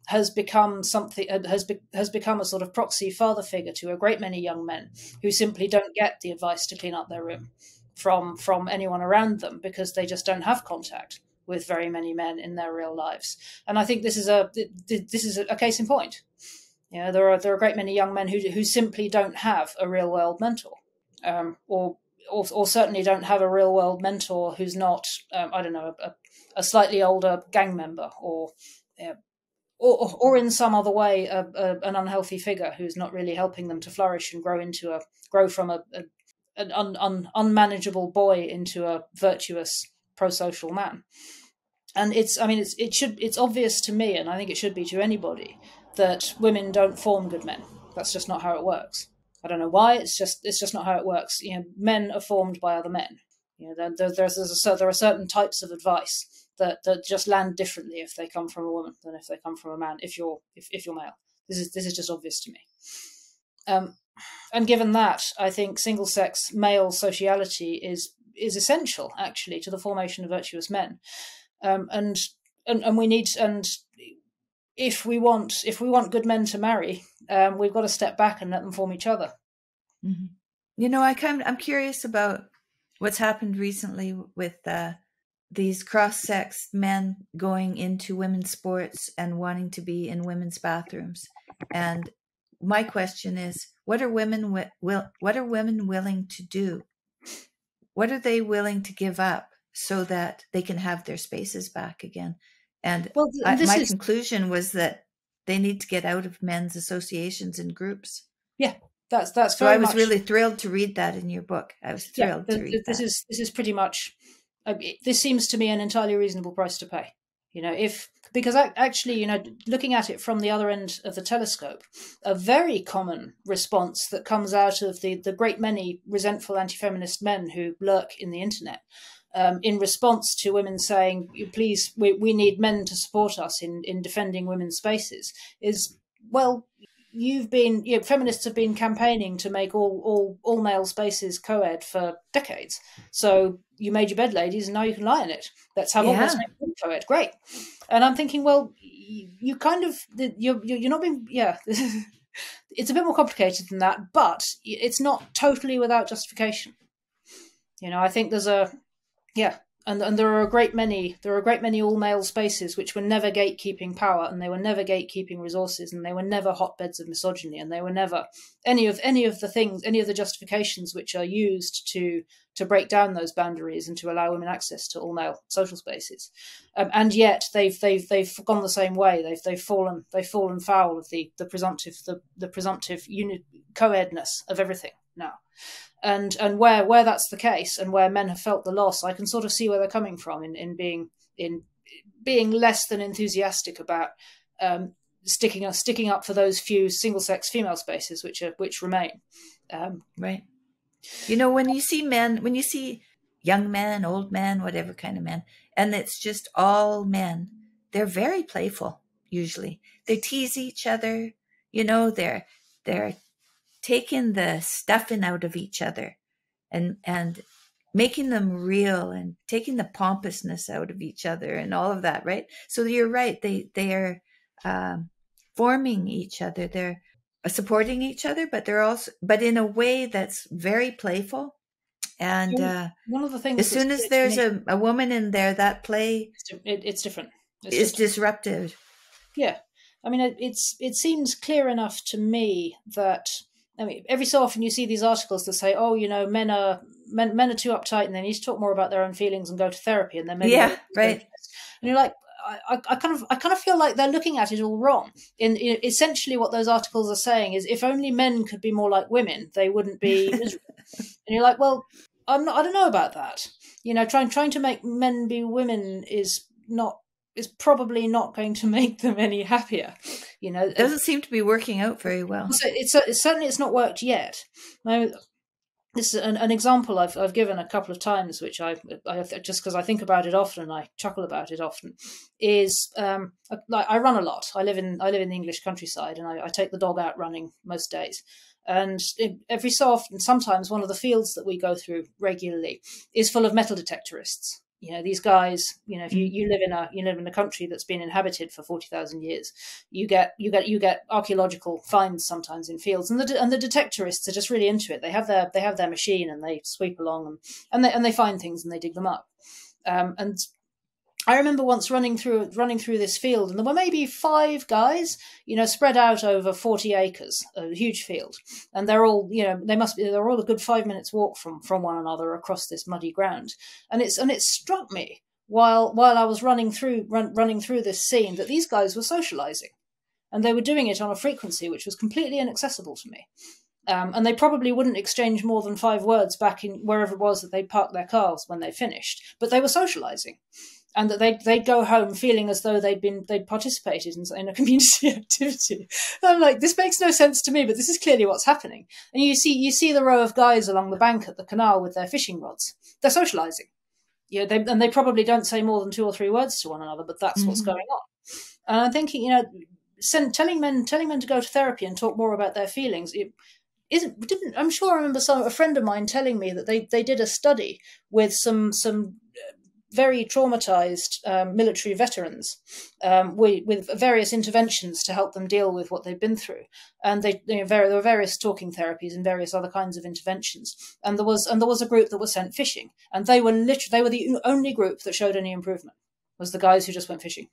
has become has become a sort of proxy father figure to a great many young men who simply don't get the advice to clean up their room from anyone around them, because they just don't have contact with very many men in their real lives. And I think this is a case in point. You know, there are a great many young men who simply don't have a real world mentor, or certainly don't have a real world mentor who's not I don't know, a slightly older gang member, or in some other way an unhealthy figure who's not really helping them to flourish and grow from an unmanageable boy into a virtuous pro-social man. And it's obvious to me, and I think it should be to anybody, that women don't form good men. That's just not how it works. I don't know why. It's just not how it works. You know, men are formed by other men. You know, there are certain types of advice that just land differently if they come from a woman than if they come from a man. If you're male, this is just obvious to me. And given that, I think single sex male sociality is essential, actually, to the formation of virtuous men. And we need, and if we want good men to marry, we've got to step back and let them form each other. Mm-hmm. You know, I'm curious about what's happened recently with these cross-sex men going into women's sports and wanting to be in women's bathrooms. And my question is, what are women willing to do? What are they willing to give up so that they can have their spaces back again? And my conclusion was that they need to get out of men's associations and groups. Yeah, that's very so I was really thrilled to read that in your book. I was thrilled to read that. This is pretty much. This seems to me an entirely reasonable price to pay. You know, because actually, you know, looking at it from the other end of the telescope, a very common response that comes out of the great many resentful anti-feminist men who lurk in the internet, in response to women saying, please, we need men to support us in defending women's spaces, is, well, feminists have been campaigning to make all male spaces co-ed for decades. So you made your bed, ladies, and now you can lie in it. Let's make it co-ed. Great. And I'm thinking, well, you're not being, it's a bit more complicated than that, but it's not totally without justification. You know, I think there's and there are a great many all male spaces which were never gatekeeping power, and they were never gatekeeping resources, and they were never hotbeds of misogyny, and they were never any of the justifications which are used to break down those boundaries and to allow women access to all male social spaces. And yet they've gone the same way. They've fallen foul of the presumptive co-edness of everything now. And where that's the case, and where men have felt the loss, I can sort of see where they're coming from in being less than enthusiastic about sticking up for those few single-sex female spaces which remain. Right. You know, when you see young men, old men, whatever kind of men, and it's just all men, they're very playful. Usually, they tease each other. You know, they're taking the stuffing out of each other and making them real, and taking the pompousness out of each other and all of that, right? So you're right. They are forming each other. They're supporting each other, but they're also, but in a way that's very playful. And one of the things as soon as there's a woman in there, that play it's different. It's disruptive. Yeah, I mean, it seems clear enough to me that, I mean, every so often you see these articles that say, oh, you know, men are too uptight and they need to talk more about their own feelings and go to therapy, and then maybe right. And you're like, I kind of feel like they're looking at it all wrong. In essentially, what those articles are saying is, if only men could be more like women, they wouldn't be miserable. And you're like, well, I don't know about that. You know, trying to make men be women is probably not going to make them any happier. You know, it doesn't seem to be working out very well. So it's certainly not worked yet. Now, this is an example I've given a couple of times, which I just because I think about it often and I chuckle about it often, is like I run a lot. I live in the English countryside, and I take the dog out running most days. And every so often, sometimes one of the fields that we go through regularly is full of metal detectorists. You know, these guys, you know, if you live in a country that's been inhabited for 40,000 years, you get archaeological finds sometimes in fields, and the detectorists are just really into it. They have their machine and they sweep along and they find things and they dig them up. And I remember once running through this field, and there were maybe 5 guys, you know, spread out over 40 acres, a huge field, and they're all, you know, they're all a good 5 minutes walk from one another across this muddy ground, and it struck me while I was running through this scene that these guys were socializing, and they were doing it on a frequency which was completely inaccessible to me. And they probably wouldn't exchange more than 5 words back in wherever it was that they parked their cars when they finished, but they were socializing. And that they'd go home feeling as though they'd participated in a community activity. And I'm like, this makes no sense to me, but this is clearly what's happening. And you see the row of guys along the bank at the canal with their fishing rods. They're socialising. Yeah, they probably don't say more than 2 or 3 words to one another, but that's what's going on. And I'm thinking, you know, telling men to go to therapy and talk more about their feelings. I'm sure I remember a friend of mine telling me that they did a study with some very traumatized military veterans with various interventions to help them deal with what they've been through, and there were various talking therapies and various other kinds of interventions, and there was a group that was sent fishing, and they were the only group that showed any improvement, was the guys who just went fishing.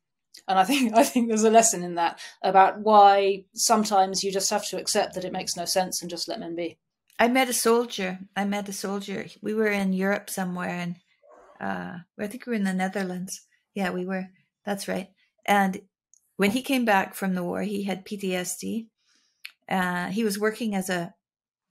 And I think there's a lesson in that about why sometimes you just have to accept that it makes no sense and just let men be. I met a soldier. We were in Europe somewhere, and I think we were in the Netherlands. Yeah, we were. That's right. And when he came back from the war, he had PTSD. He was working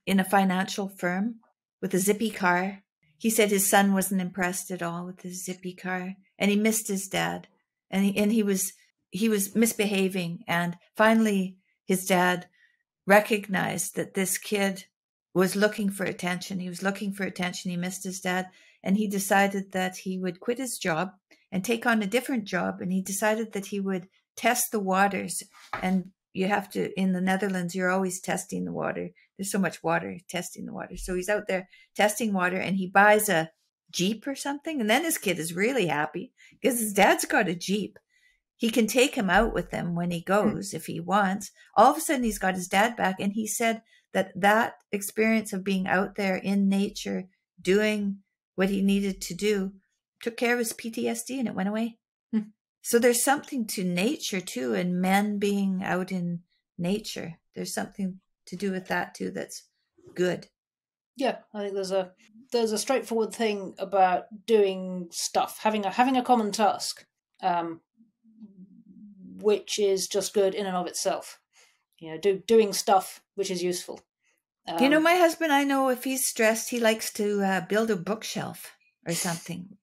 in a financial firm with a zippy car. He said his son wasn't impressed at all with his zippy car, and he missed his dad. And he was misbehaving. And finally, his dad recognized that this kid was looking for attention. He was looking for attention. He missed his dad. And he decided that he would quit his job and take on a different job. And he decided that he would test the waters. And you have to, in the Netherlands, you're always testing the water. There's so much water, testing the water. So he's out there testing water, and he buys a Jeep or something. And then his kid is really happy because his dad's got a Jeep. He can take him out with him when he goes if he wants. All of a sudden, he's got his dad back. And he said that experience of being out there in nature, doing what he needed to do, took care of his PTSD, and it went away. So there's something to nature too, and men being out in nature. There's something to do with that too that's good. Yeah, I think there's a straightforward thing about doing stuff, having a common task, which is just good in and of itself. You know, doing stuff which is useful. You know, my husband, I know if he's stressed, he likes to build a bookshelf or something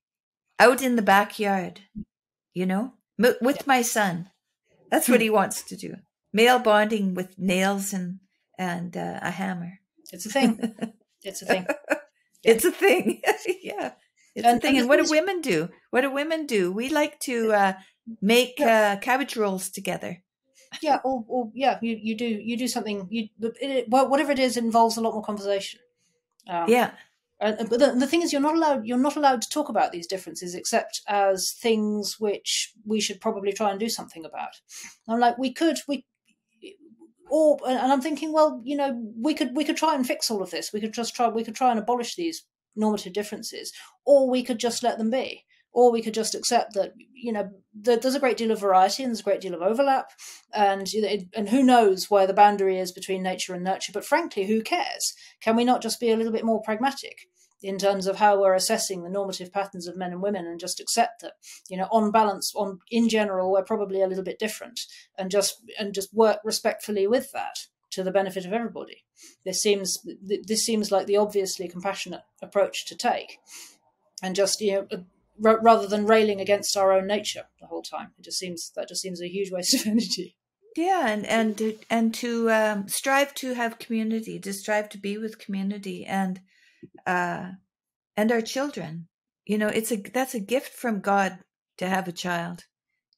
out in the backyard, you know, with my son. That's what he wants to do. Male bonding with nails and a hammer. It's a thing. It's a thing. Yeah. It's a thing. Yeah. It's a thing. And what do women do? What do women do? We like to make cabbage rolls together. Yeah, or you do something. Whatever it is, involves a lot more conversation. Yeah. But the thing is, you're not allowed to talk about these differences except as things which we should probably try and do something about. I'm like, and I'm thinking, well, you know, we could try and fix all of this. We could try and abolish these normative differences, or we could just let them be. Or we could just accept that, there's a great deal of variety and there's a great deal of overlap, and who knows where the boundary is between nature and nurture. But frankly, who cares? Can we not just be a little bit more pragmatic in terms of how we're assessing the normative patterns of men and women, and just accept that, on balance, in general, we're probably a little bit different, and just work respectfully with that to the benefit of everybody? This seems like the obviously compassionate approach to take, and just rather than railing against our own nature the whole time. That just seems a huge waste of energy. Yeah, and to strive to have community, to strive to be with community, and our children. That's a gift from God to have a child.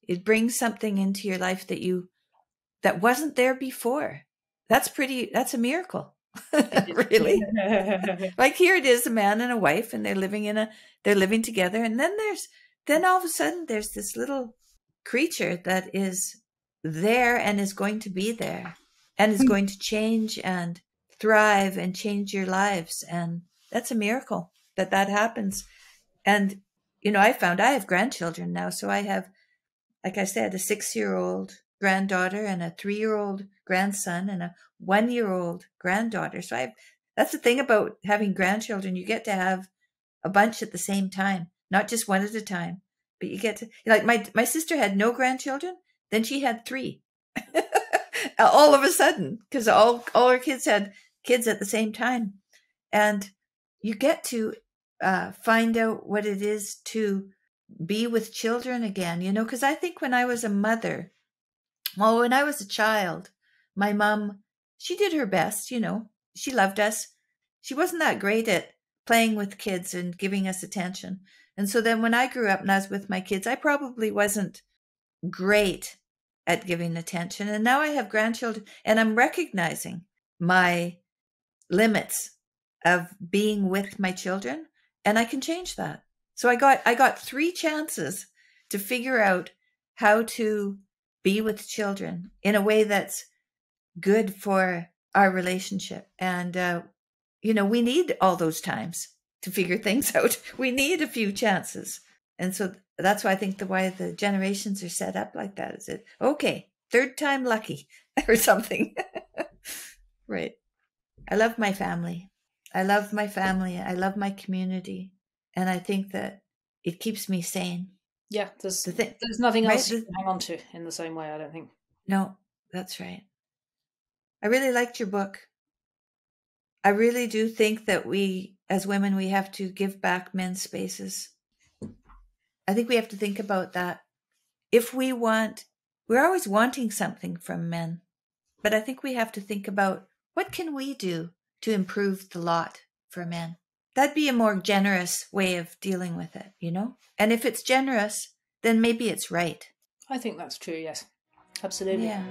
It brings something into your life that wasn't there before. That's a miracle. Really. Like here it is, a man and a wife, and they're living together, and then all of a sudden there's this little creature that is there and is going to be there and is going to change and thrive and change your lives. And that's a miracle that happens. And I found I have grandchildren now, so I have, like I said, a 6-year-old granddaughter and a 3-year-old grandson and a 1-year-old granddaughter. So that's the thing about having grandchildren. You get to have a bunch at the same time, not just one at a time, but you get to, like my sister had no grandchildren. Then she had 3 all of a sudden, because all her kids had kids at the same time. And you get to find out what it is to be with children again, because I think when I was a mother, when I was a child, my mom, she did her best, she loved us. She wasn't that great at playing with kids and giving us attention. And so then when I grew up and I was with my kids, I probably wasn't great at giving attention. And now I have grandchildren, and I'm recognizing my limits of being with my children, and I can change that. So I got 3 chances to figure out how to be with children in a way that's good for our relationship. And, we need all those times to figure things out. We need a few chances. And so that's why I think why the generations are set up like that. Is it, okay, 3rd time lucky or something. Right. I love my family. I love my community. And I think that it keeps me sane. Yeah, there's nothing else to hang on to in the same way, I don't think. No, that's right. I really liked your book. I really do think that we, as women, we have to give back men's spaces. I think we have to think about that. We're always wanting something from men, but I think we have to think about what can we do to improve the lot for men. That'd be a more generous way of dealing with it, And if it's generous, then maybe it's right. I think that's true, yes. Absolutely. Yeah.